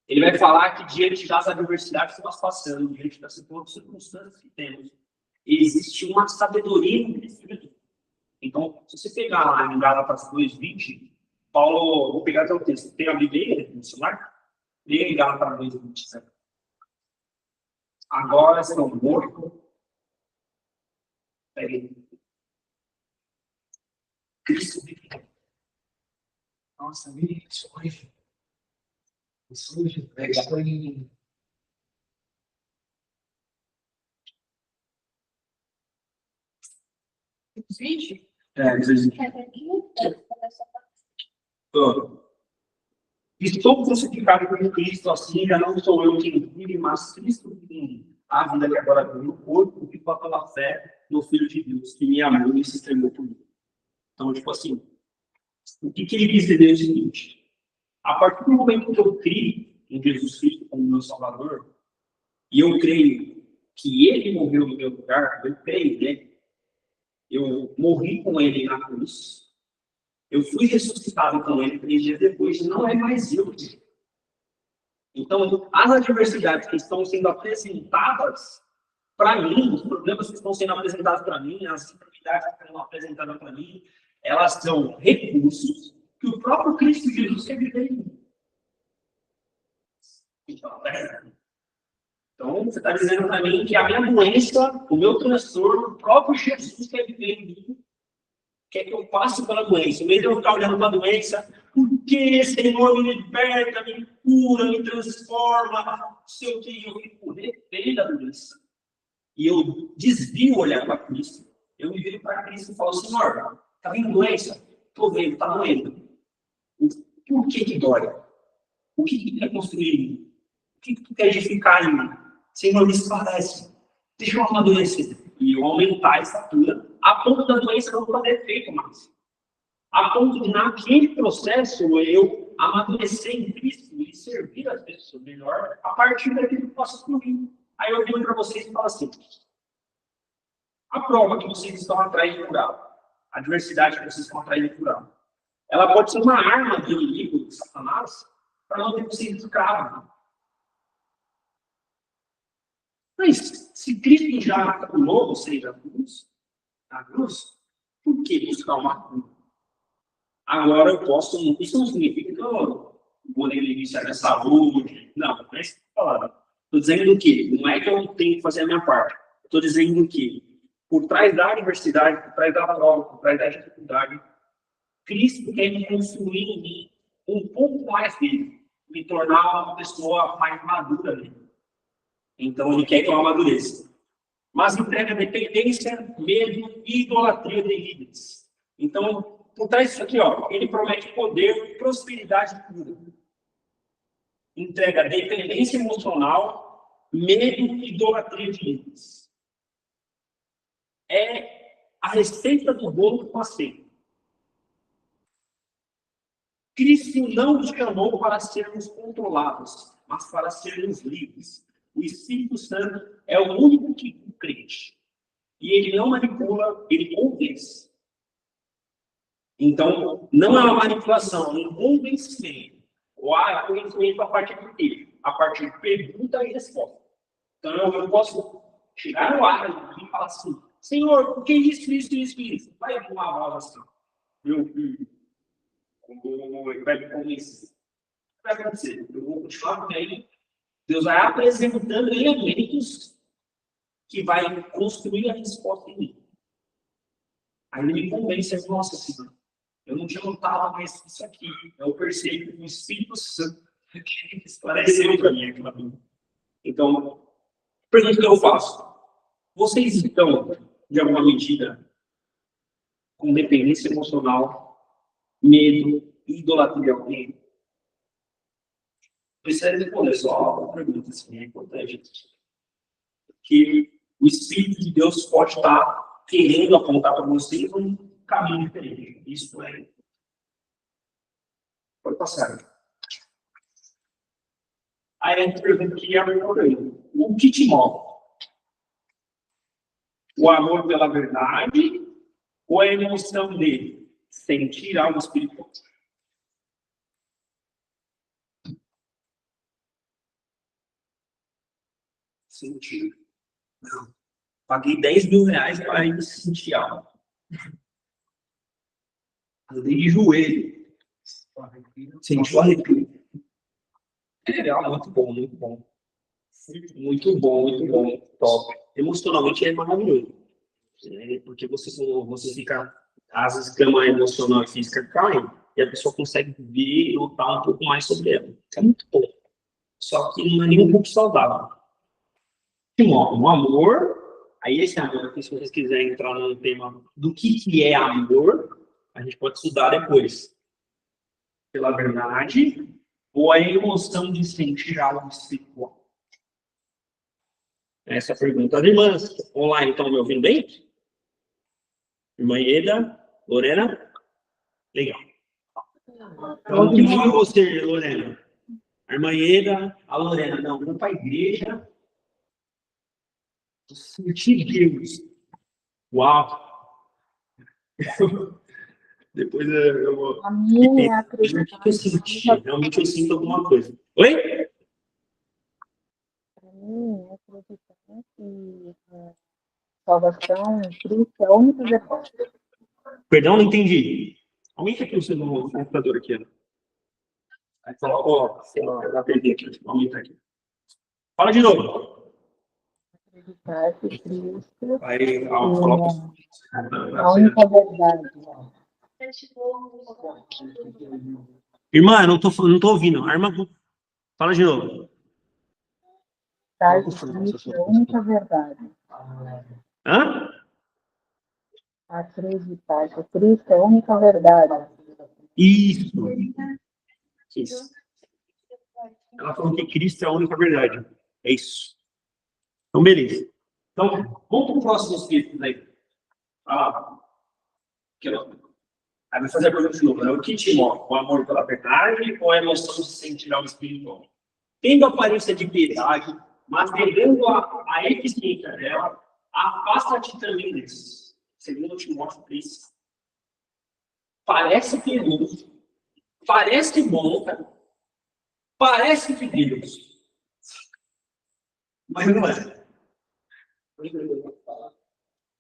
ele vai falar que diante das adversidades que nós passamos, diante das circunstâncias que temos, existe uma sabedoria em Cristo Jesus. Então, se você pegar lá em Gálatas 2:20, Paulo, vou pegar até o texto, tem a Bíblia no celular? Leia em Gálatas 2:20. Agora estão mortos. Cristo vive. Nossa, isso hoje. Isso hoje foi. Vídeo? Estou crucificado com Cristo, assim já não sou eu quem vive, mas Cristo vive. A vida que agora vive no corpo, que pela fé no Filho de Deus, que me amou e se entregou por mim. Então, tipo assim, o que ele quis dizer é o seguinte: a partir do momento que eu creio em Jesus Cristo como meu Salvador, e eu creio que ele morreu no meu lugar, eu creio nele, eu morri com ele na cruz, eu fui ressuscitado com ele 3 dias depois, não é mais eu. Então, as adversidades que estão sendo apresentadas para mim, os problemas que estão sendo apresentados para mim, as dificuldades que estão apresentadas para mim, elas são recursos que o próprio Cristo Jesus quer viver em mim. Então, Então, você está dizendo para mim que a minha doença, o meu transtorno, o próprio Jesus quer viver em mim, quer que eu passe pela doença. Em vez de eu ficar olhando para a doença, por que Senhor me liberta, me cura, me transforma, não sei o que, eu fico refém da doença. E eu desvio o olhar para Cristo. Eu me viro para Cristo e falo, Senhor, está vindo doença? Estou vendo, está doendo. Por que dói? O que tu quer construir em mim? O que tu quer edificar em mim? Senhor, me esclarece. Deixa eu amadurecer. E eu aumentar a estatura, a ponto da doença não fazer efeito mais. A ponto de, naquele processo, eu amadurecer em Cristo e servir as pessoas melhor a partir daquilo que eu posso fluir. Aí eu venho para vocês e falo assim, a prova que vocês estão atrás de curar, a adversidade que vocês estão atrás de curar, ela pode ser uma arma do inimigo, de Satanás, para não ter vocês escravos. Mas, se Cristo já curou vocês na cruz, por que buscar uma cura? Agora eu posso, isso não significa que eu vou negligenciar a saúde, não é isso que eu estou falando. Estou dizendo o quê? Não é que eu tenho que fazer a minha parte. Estou dizendo que, por trás da adversidade, por trás da prova, por trás da dificuldade, Cristo quer construir em mim um pouco mais dele, me tornar uma pessoa mais madura dele. Então, ele quer que eu amadureça. Mas entrega dependência, medo e idolatria de líderes. Então, por trás disso aqui, ele promete poder, prosperidade e cura. Entrega dependência emocional, medo e idolatria de líderes. É a receita do bolo que eu passei. Cristo não nos chamou para sermos controlados, mas para sermos livres. O Espírito Santo é o único que crente. E ele não manipula, ele convence. Então, não é uma manipulação, é um convencimento. Ou conhecimento a partir de quê? A partir de pergunta e resposta. Então, eu posso chegar no ar e falar assim, Senhor, por que isso? Vai vir uma voz assim. Meu filho, vai me convencer. O que vai acontecer? Eu vou continuar com ele. Deus vai apresentando elementos que vai construir a resposta em mim. Aí ele me convence, nossa Senhora, eu não tinha notado mais isso aqui. Eu percebo que o Espírito Santo esclareceu para mim aquilo ali. Então, pergunta que eu faço. Vocês estão, de alguma medida, com dependência emocional, medo, idolatria de alguém? Precisa responder só uma pergunta, assim, é importante. Que o Espírito de Deus pode estar querendo apontar para vocês um caminho diferente. Isso é. Pode passar. Aí a gente pergunta que é o que te move? O amor pela verdade ou a emoção de sentir algo espiritual? Sentir. Não. Paguei 10 mil reais para ir sentir algo. Andei de joelho. Senti o arrepio. É legal, muito bom, muito bom. Muito bom, muito bom. Top. Emocionalmente é maravilhoso. Porque você fica, às vezes, cama emocional e física caem, e a pessoa consegue ver e lutar um pouco mais sobre ela. É muito bom. Só que não é nem um pouco saudável. Um amor, aí esse amor, se vocês quiserem entrar no tema do que é amor, a gente pode estudar depois. Pela verdade, ou a emoção de sentir algo espiritual? Essa é a pergunta. As irmãs online estão me ouvindo bem? Irmã Ieda, Lorena? Legal. Então, quem foi você, Lorena? A irmã Ieda, a Lorena. Não, vamos para a igreja. Sentir Deus. Uau! Depois eu vou. A minha é acreditar. O que eu senti? Realmente eu sinto alguma coisa. Oi? Para mim, é acreditar que a salvação em Cristo é a única verdade. Perdão, não entendi. Aumenta aqui o seu computador aqui. Aí coloca, sei lá, eu já perdi aqui. Aumenta aqui. Fala de novo. Acreditar que Cristo Aí, é a única verdade. Irmã, eu não tô ouvindo. A irmã, fala de novo. Acreditar que Cristo é a única verdade. Hã? Acreditar que Cristo é a única verdade. Isso. Isso. Ela falou que Cristo é a única verdade. É isso. Então, beleza. Então, vamos para o próximo escrito aí. Aqui, ó. Aí vai fazer a pergunta de novo. Né? O que te move? O amor pela verdade ou a emoção de se sentir algo espiritual? Tendo aparência de piedade, mas devendo a eficiência dela, afasta-te também desses. Segundo Timóteo 3. Parece perigoso, parece bom, parece de Deus, mas não é.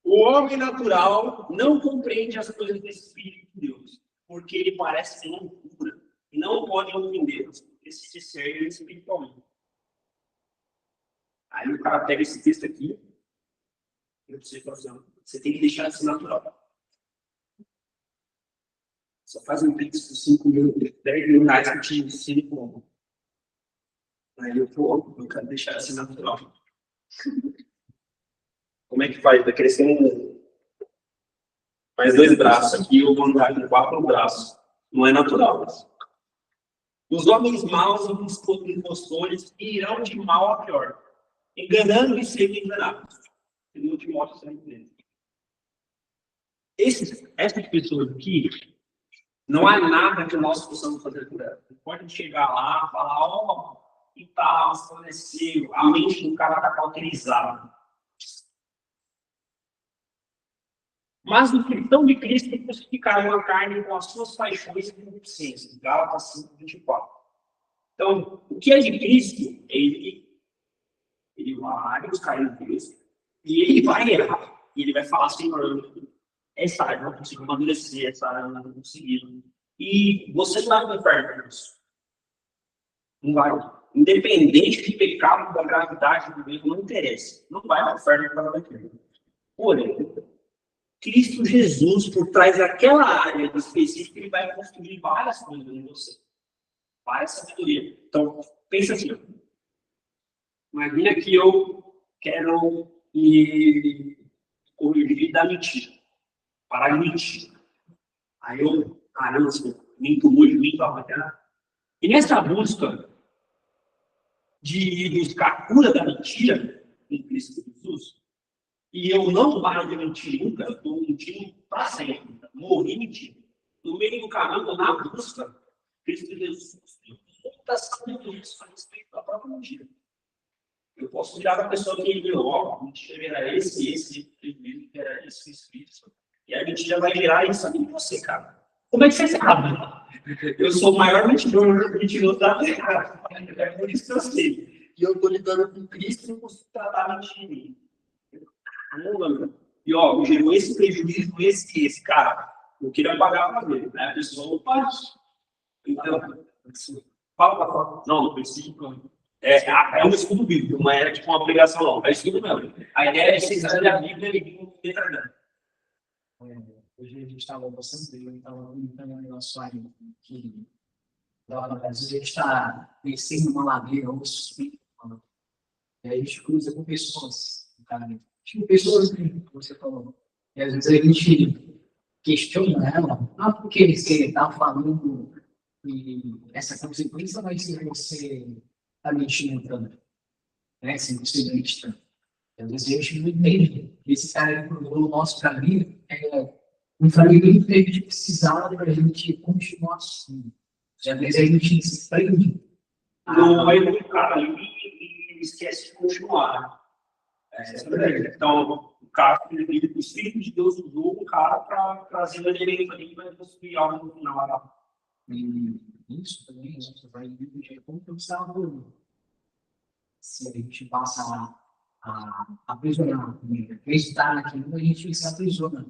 O homem natural não compreende as coisas do Espírito de Deus, porque ele parece ser loucura e não pode entendê-las, porque se discerne espiritualmente. Aí o cara pega esse texto aqui, você tem que deixar assim natural. Só faz um pix por 5 mil, 10 mil reais que eu te ensino como. Aí eu quero deixar assim natural. Como é que faz? Vai crescendo mais 2 braços aqui, eu vou andar com 4 braços. Não é natural. Os homens maus e impostores irão de mal a pior, enganando e sendo enganados. Segundo Timóteo 3. Essas pessoas aqui, não há nada que nós possamos fazer por ela. Pode chegar lá e falar, ó, e tal, esclareceu, a mente do cara está cauterizada. Mas no cristão de Cristo crucificaram a carne com as suas paixões e concupiscências. Gálatas 5:24. Então, o que é de Cristo, ele vai buscar em Deus e ele vai errar. E ele vai falar, Senhor, essa área eu não consigo amadurecer, essa área eu não consigo. E você não vai para o inferno, Deus. Não vai. Independente de pecado, da gravidade do erro, não interessa. Não vai para o inferno para o inferno. Porém, Cristo Jesus, por trás daquela área específica, ele vai construir várias coisas em você. Várias sabedoria. Então, pensa assim. Imagina que eu quero me corrigir da mentira. Parar de mentir. Aí eu, caramba, minto hoje, minto amanhã. E nessa busca de buscar a cura da mentira em Cristo Jesus, e eu não paro de mentir nunca, eu estou mentindo para sempre. Morri mentindo. No meio do caminho, na busca, Cristo Jesus muitas coisas a respeito da própria mentira. Eu posso virar para a pessoa que ele virou, ó, mentira era esse era esse, isso. E a mentira vai virar isso aqui em você, cara. Como é que você sabe? Eu sou o maior mentiroso da terra. É por isso que eu sei. E eu estou lidando com Cristo e não consigo tratar a mentira em mim. E ó, gerou esse prejuízo, esse, cara. Eu queria pagar para ver. Né? A pessoa não faz. Então, fala. Não precisa. É um estudo bíblico, não é tipo uma obrigação, não. É estudo mesmo. A ideia é você saber a Bíblia e vir detalhando. Hoje a gente estava bastante, eu estava comentando um negócio aí que às vezes a gente está descendo uma ladeira ou subindo, e aí a gente cruza com pessoas, cara. Tipo, pessoas que você falou. E às vezes a gente questiona ela, porque você está falando que essa consequência vai ser você está mentindo tanto, né? Se você mente tanto. Às vezes a gente não entende que esse cara procurou o nosso caminho, um caminho muito feito de precisar para a gente continuar assim. Às vezes a gente se prende. Não vai no cara e esquece de continuar. Então, o cara, o Espírito de Deus usou o cara para trazer um elemento ali para construir algo no final. E isso também vai vir de como pensar no se a gente passa a aprisionar, acreditar naquilo, a gente se aprisiona.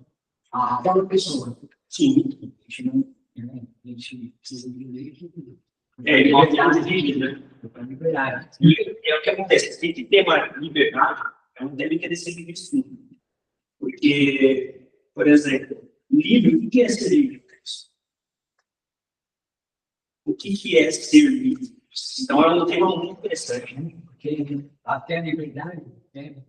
Aquela pessoa. Sim. A gente não. A gente precisa entender que. Ele gosta de vida, né? Liberdade. E é o que acontece, tem que ter uma liberdade, Então, deve querer ser livre de estudo. Porque, por exemplo, livre, o que é ser livre? O que é ser livre? Então, é um tema muito interessante. Porque até a liberdade, né?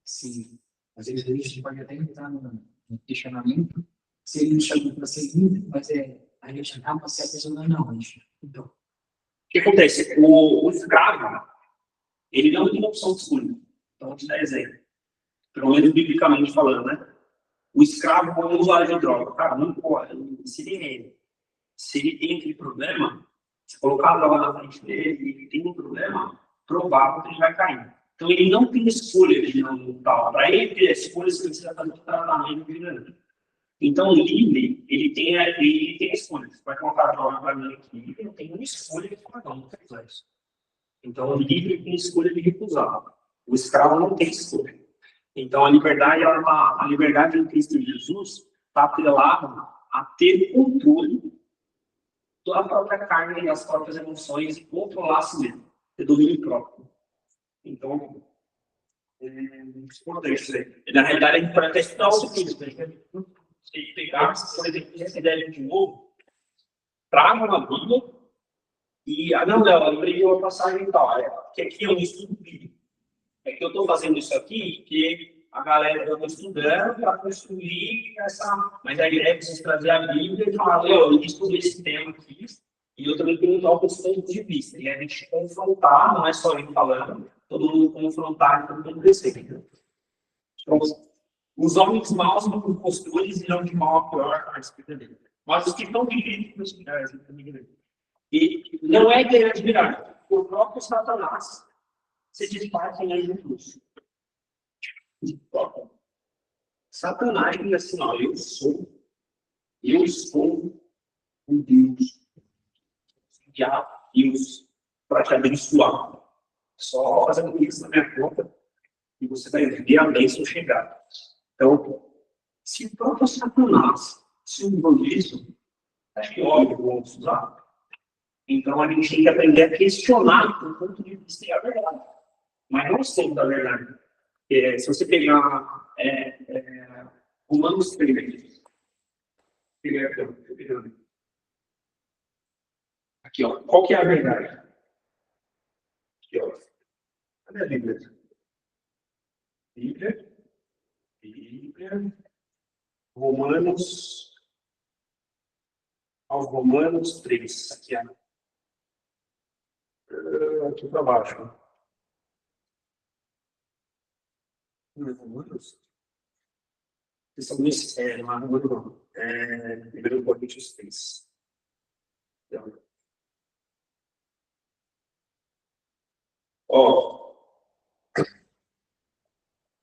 Se, às vezes a gente pode até entrar no questionamento, se ele nos chama para ser livre, mas a gente acaba se aprisionando aonde? Então, O que acontece? O escravo, ele não tem opção de escolha. Então, vou te dar exemplo. Pelo menos biblicamente falando, né? O escravo é um usuário de droga. Cara, não pode. Se ele tem aquele problema, se colocar a droga na frente dele e ele tem um problema, provável que ele vai cair. Então, ele não tem escolha de não tal. Para ele ter escolha, ele precisa fazer um tratamento grande. Então, o livre, ele tem a escolha. Você vai colocar a droga para mim aqui, ele não tem uma escolha de pagar, não faz isso. Então, o livre tem escolha de recusar. O escravo não tem escolha. Então, a liberdade em Cristo Jesus está atrelada a ter controle da própria carne e das próprias emoções e controlar a si mesmo, ter domínio próprio. Então, é importante isso aí. Na realidade, a gente pode até estudar o seguinte: se pegar, por exemplo, essa ideia de novo, traga na Bíblia e, não, eu lembrei de uma passagem e tal, que aqui é um estudo bíblico. É que eu estou fazendo isso aqui, que a galera eu estou estudando para construir essa. Mas a ideia é vocês trazer a Bíblia e falar, eu estudo esse tema aqui, e eu também tenho outros pontos de vista. E a gente confrontar, não é só ele falando, todo mundo confrontar e todo mundo crescer. Então, os homens maus são impostores e não de mal a pior parte dele. Mas os que estão divididos e não é querer admirar. O próprio Satanás se dispara em Jesus. Satanás diz assim, ó, eu sou um Deus. Já Deus para te abençoar. Só fazendo isso na minha conta e você vai ver a bênção chegar. Então, se o próprio Satanás se usou disso, acho que óbvio que vamos usar. Então, a gente tem que aprender a questionar do ponto de vista da verdade. Mas não sempre da verdade. Se você pegar Romanos 3, aqui, ó, qual que é a verdade? Aqui, ó. Cadê a Bíblia? Bíblia. Aos Romanos 3. Aqui, ó. Aqui para baixo. Romanos? Isso é um mistério, mas não é 1 Coríntios 3. Ó,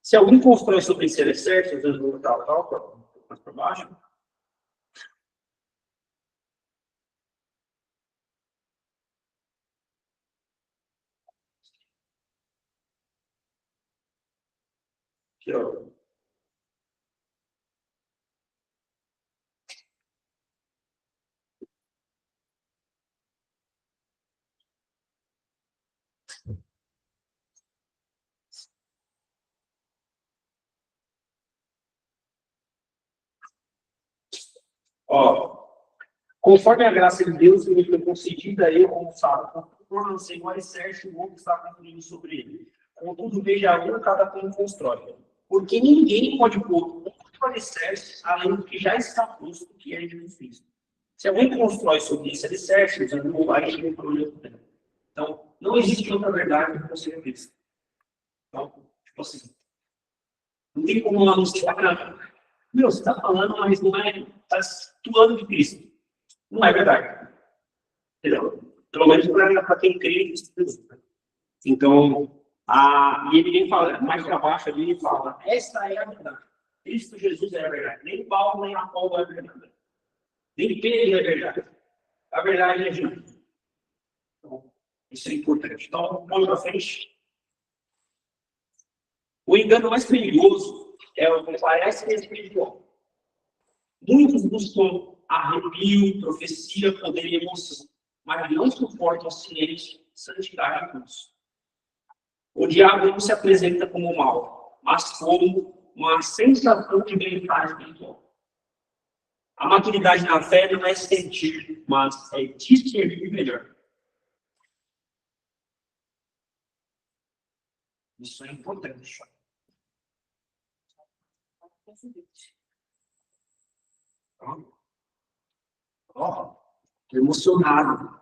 se alguém constrói sobre esse alicerce, usando tal, mais para baixo, aqui, ó. Ó, conforme a graça de Deus me foi concedida, eu, como sábio, lancei um alicerce, o outro está construindo sobre ele. Contudo, veja um, cada um constrói. Porque ninguém pode pôr outro alicerce além do que já está posto, que é Jesus Cristo. Se alguém constrói sobre esse alicerce, usando o vai e problema. Então, não existe outra verdade que você Cristo. Então, tipo assim, não tem como uma música falar, meu, você está falando, mas não é, está situando de Cristo. Não é verdade. Entendeu? Pelo menos para quem crê em Cristo. Então, e ele vem falando, mais para baixo ali, ele fala, esta é a verdade. Cristo Jesus é a verdade. Nem Paulo, nem Apolo é a verdade. Nem Pedro é a verdade. A verdade é Jesus. Então, isso é importante. Então, vamos para frente. O engano mais perigoso é o que parece que é espiritual. Muitos buscam arrepio, profecia, poder e emoção, mas não suportam silêncio, santidade e cruz. O diabo não se apresenta como mal, mas como uma sensação de bem-estar espiritual. A maturidade na fé não é sentir, mas é discernir melhor. Isso é importante. Ó, tô emocionado.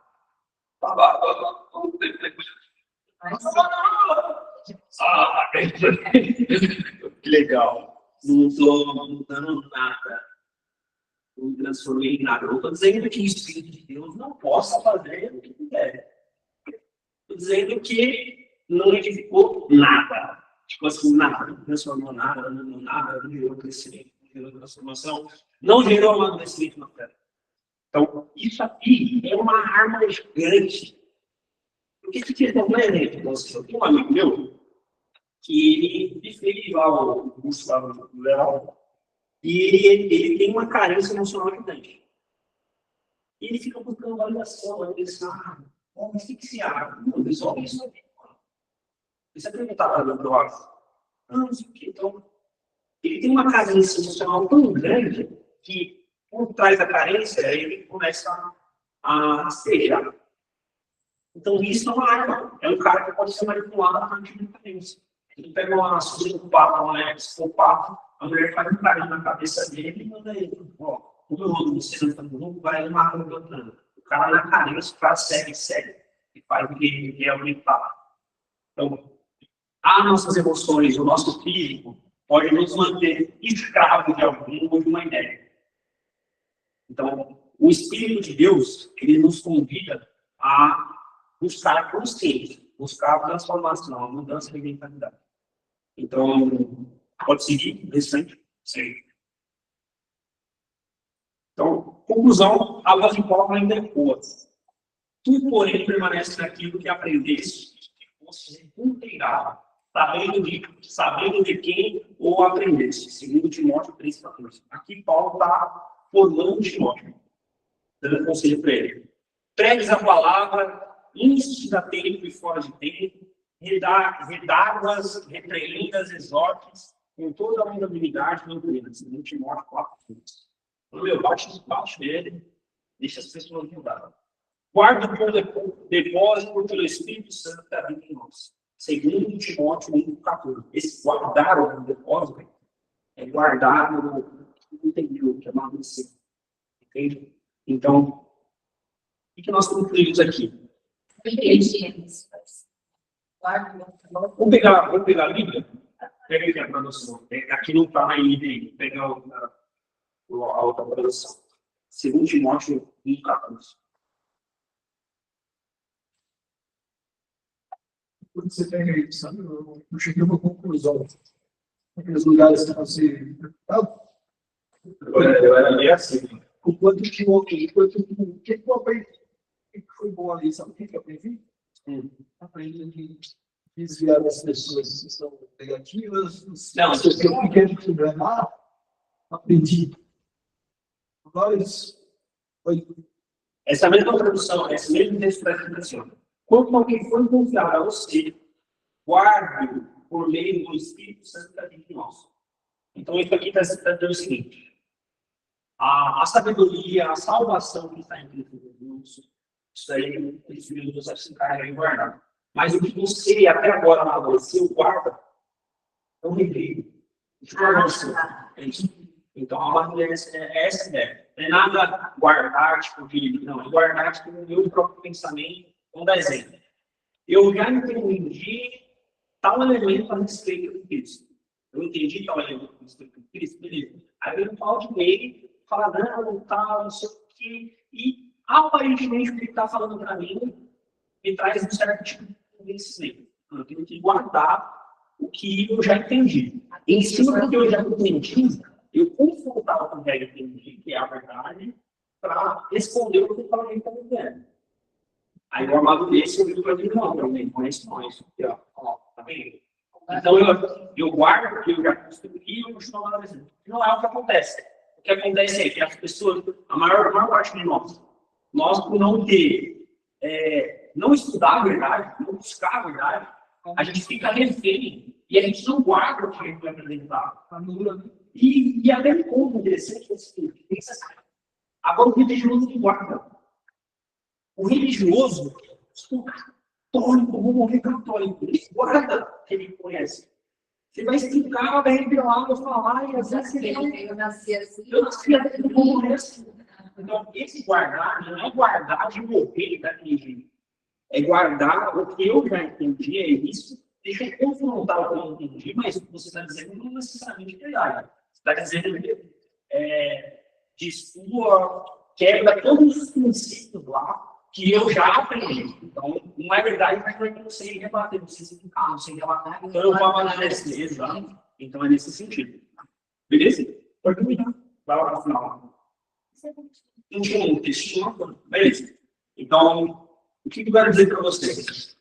Que legal. Não estou mudando nada. Não me transformei em nada. Eu estou dizendo que o Espírito de Deus não possa fazer o que quiser. Estou dizendo que não edificou nada. Tipo assim, nada. Não transformou nada, não deu nada, não gerou crescimento, não gerou transformação, não gerou amadurecimento na fé. Então, isso aqui é uma arma gigante. Porque se tiver um exemplo, eu tenho um amigo meu que ele fez lá o curso lá no Leal e ele tem uma carência emocional gigante. E ele fica buscando validação, ele diz, vamos asfixiar. Não, resolve isso aqui. Isso aqui não está dando droga. Não sei o que. Então, ele tem uma carência emocional tão grande que, por trás da carência, ele começa a rastejar. Então, isso é uma arma. É um cara que pode ser manipulado a partir da carência. Ele pega uma psicopata, uma psicopata, a mulher faz um carinho na cabeça dele e manda ele. Ó, como eu vou você não está no vai matar o outro. O cara na carência, o cara segue e faz o que ele quer aumentar. Então, as nossas emoções, o nosso físico, pode nos manter escravos de algum ou de uma ideia. Então, o Espírito de Deus, ele nos convida a buscar a consciência, buscar a transformação, a mudança de mentalidade. Então, pode seguir, interessante? Sim. Então, conclusão, a voz de Paulo ainda ecoa. Tu, porém, permanece naquilo que aprendeste, que fosse inteirado, sabendo de quem ou aprendeste, segundo Timóteo 3,14. Aqui Paulo está formando Timóteo, dando conselho para ele. Pregues a palavra, instes a tempo e fora de tempo, redarguas, repreendas, exortes, com toda a humildade e doutrina, segundo Timóteo 4,15. Então, meu, bate nele, deixa as pessoas mudar. Guarda o depósito pelo Espírito Santo que habita em nós. Segundo Timóteo 1,14. Esse guardar o depósito é guardar o interior, que é amadurecer. Entende? Então, o que nós concluímos aqui? Vamos pegar a Bíblia? Pega aqui a tradução. Aqui não está na NVI. Pega a outra tradução. Segundo Timóteo 1,14. Quando você pega aí, sabe, eu cheguei a uma conclusão. Aqueles lugares que você. É assim. O quanto que o que eu aprendi, que foi bom ali, sabe o que eu aprendi? Aprendi a desviar as pessoas que são negativas, as pessoas que querem te enganar. Aprendi. Agora isso foi. Essa mesma tradução, essa mesma interpretação. Quanto ao que foi confiado a você, guarde-o por meio do Espírito Santo da vida em nós. Então, isso aqui está dizendo o seguinte: a sabedoria, a salvação que está em Cristo Jesus, isso aí o Espírito de Deus se encarrega em guardar. Mas o que você até agora amadureceu, guarda, é um redeio. É isso. Então, a amadurecer é essa ideia. Não é nada guardar, tipo, não, é guardar tipo, o meu próprio pensamento. Vamos dar exemplo. Eu já entendi tal elemento a respeito de Cristo. Eu entendi tal elemento a respeito de Cristo, beleza. Aí eu falo de ele, fala, não, tal, não sei o quê. E, aparentemente, o que ele está falando para mim me traz um certo tipo de convencimento. Eu tenho que guardar o que eu já entendi. Em cima do que eu já entendi, eu confrontava com o que eu entendi, que é a verdade, para responder o que eu falei para ele. Aí o amadureço eu digo para mim, não é isso, não é isso. Tá vendo? Então eu guardo porque eu já construí e eu continuo amadurecendo. Não é o que acontece. O que acontece é que as pessoas, a maior parte de nós por não ter, não estudar a verdade, não buscar a verdade, a gente fica refém E a gente não guarda o que a gente vai apresentar. E até um ponto interessante, agora o religioso não guarda. O religioso, sou católico, vou morrer católico. Ele guarda o que ele conhece. Você vai explicar, vai revelar, vai falar, e às vezes Eu nasci assim. eu nasci assim, eu vou morrer assim. Então, esse guardar não é guardar de morrer daquele jeito. É guardar o que eu já entendi, é isso. Deixa eu confrontar o que eu não entendi, mas o que você está dizendo não necessariamente é verdade. Você está dizendo de sua quebra todos os princípios lá que eu já aprendi. Então, não é verdade, mas não é que eu sei rebater, não sei explicar, não sei rebater. Então, eu vou amadurecer, exato. Então, é nesse sentido. Beleza? Pode terminar. Vai lá para o final. Beleza? Então, o que eu quero dizer para vocês?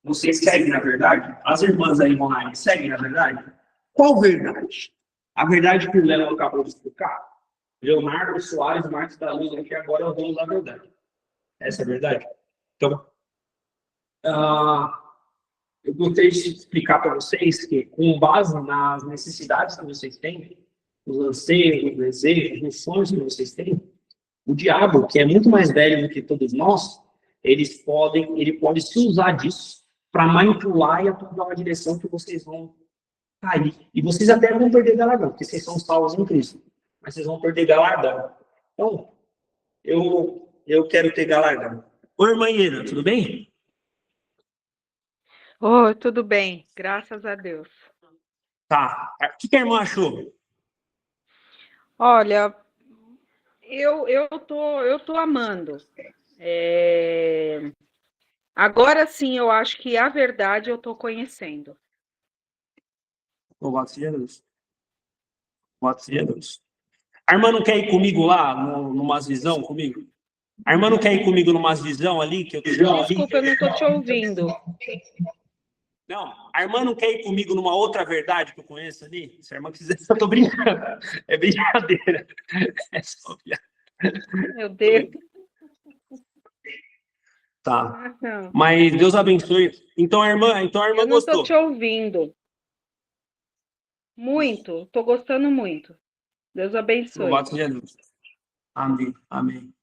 Vocês seguem na verdade? As irmãs aí online seguem na verdade? Qual verdade? A verdade que o Léo acabou de explicar? Leonardo Soares Marques da Luz, que agora é o dono da verdade. Essa é a verdade? Então, eu gostaria de explicar para vocês que, com base nas necessidades que vocês têm, os anseios, os desejos, os sonhos que vocês têm, o diabo, que é muito mais velho do que todos nós, ele pode se usar disso para manipular e apontar uma direção que vocês vão cair. E vocês até vão perder galardão, porque vocês são salvos em Cristo. Mas vocês vão perder galardão. Então, eu quero ter galardão. Oi, irmãinha, tudo bem? Oh, tudo bem, graças a Deus. Tá. O que a irmã achou? Olha, eu tô amando. Agora sim, eu acho que a verdade eu tô conhecendo. Louvado seja Deus. Louvado seja Deus. A irmã não quer ir comigo lá, numas visão comigo? A irmã não quer ir comigo numas visão ali, que eu tô Desculpa, eu não tô te ouvindo. Não, a irmã não quer ir comigo numa outra verdade que eu conheço ali? Se a irmã quiser, eu tô brincando. É brincadeira. É só piada. Meu Deus. Tá. Não. Mas Deus abençoe. Então a irmã Eu não gostou. tô te ouvindo. Muito, tô gostando muito. Deus abençoe. Louvado seja Deus. Amém. Amém.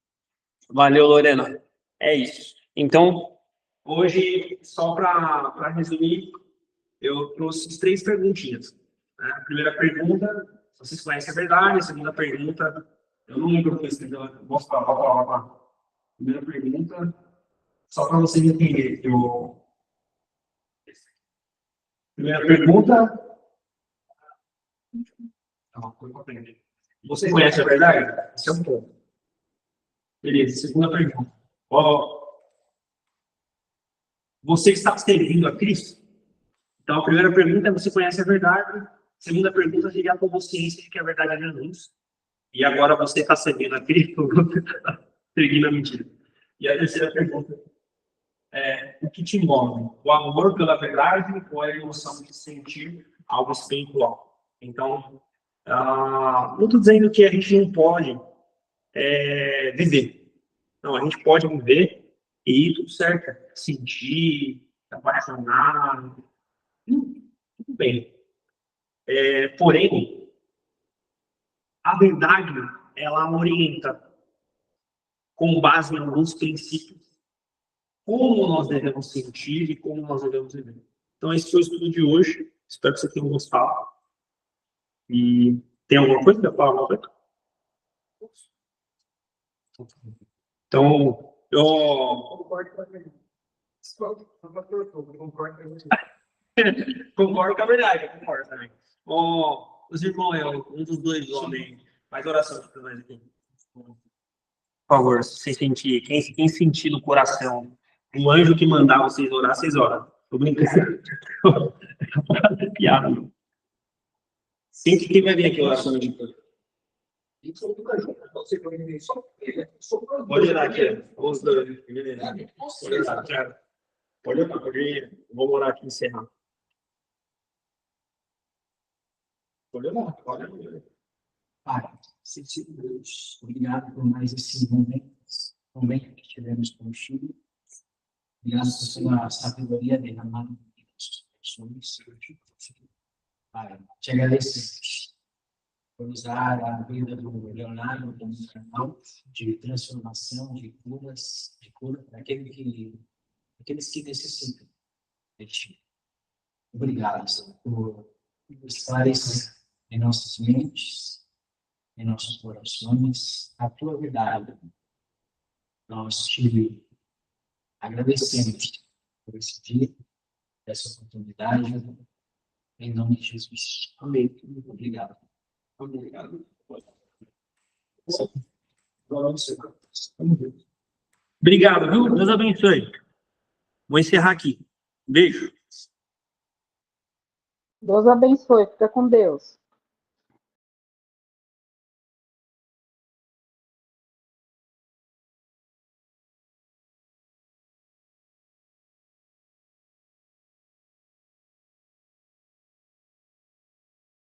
Valeu, Lorena. É isso. Então, hoje, só para resumir, eu trouxe 3 perguntinhas. A primeira pergunta, vocês conhecem a verdade. A segunda pergunta, eu não lembro o que eu escrevi. Vou falar. Primeira pergunta, só para vocês entenderem. Primeira pergunta. Você conhece a verdade? Esse é um ponto. Beleza, segunda pergunta. Você está servindo a Cristo? Então, a primeira pergunta é: você conhece a verdade? A segunda pergunta seria: com consciência de que a verdade é Jesus. E agora você está servindo a Cristo ou você está seguindo a mentira? E a terceira pergunta é: o que te move? O amor pela verdade ou a emoção de sentir algo espiritual? Então, não estou dizendo que a gente não pode viver. Não, a gente pode viver e tudo certo. Sentir, apaixonar, tudo bem. Porém, a verdade, ela orienta, com base em alguns princípios, como nós devemos sentir e como nós devemos viver. Então, esse foi o estudo de hoje. Espero que você tenha gostado. E tem alguma coisa para falar, Roberto? Então, eu concordo com a verdade. Concordo com a verdade, eu concordo também. Os irmãos, um dos dois homens, faz oração para nós aqui. Por favor, se você sentir, quem sentir no coração um anjo que mandar vocês orar, vocês oram. Tô brincando. É piada, não. Quem vai vir aqui oração de pode orar aqui. Os dois. Pode orar. Vamos orar aqui e encerrar. Pode orar. Pai, Senhor Deus, obrigado por mais esse momento que tivemos contigo. Graças à sua sabedoria derramada em nós. ações. Te agradecer por usar a vida do Leonardo como um canal de transformação, de cura para aqueles que necessitam de ti. Obrigado, Senhor, por esclarecer em nossas mentes, em nossos corações, a tua verdade. Nós te agradecemos por esse dia, essa oportunidade, em nome de Jesus. Amém. Obrigado. Obrigado. Obrigado. Obrigado, viu? Deus abençoe. Vou encerrar aqui. Beijo. Deus abençoe. Fica com Deus.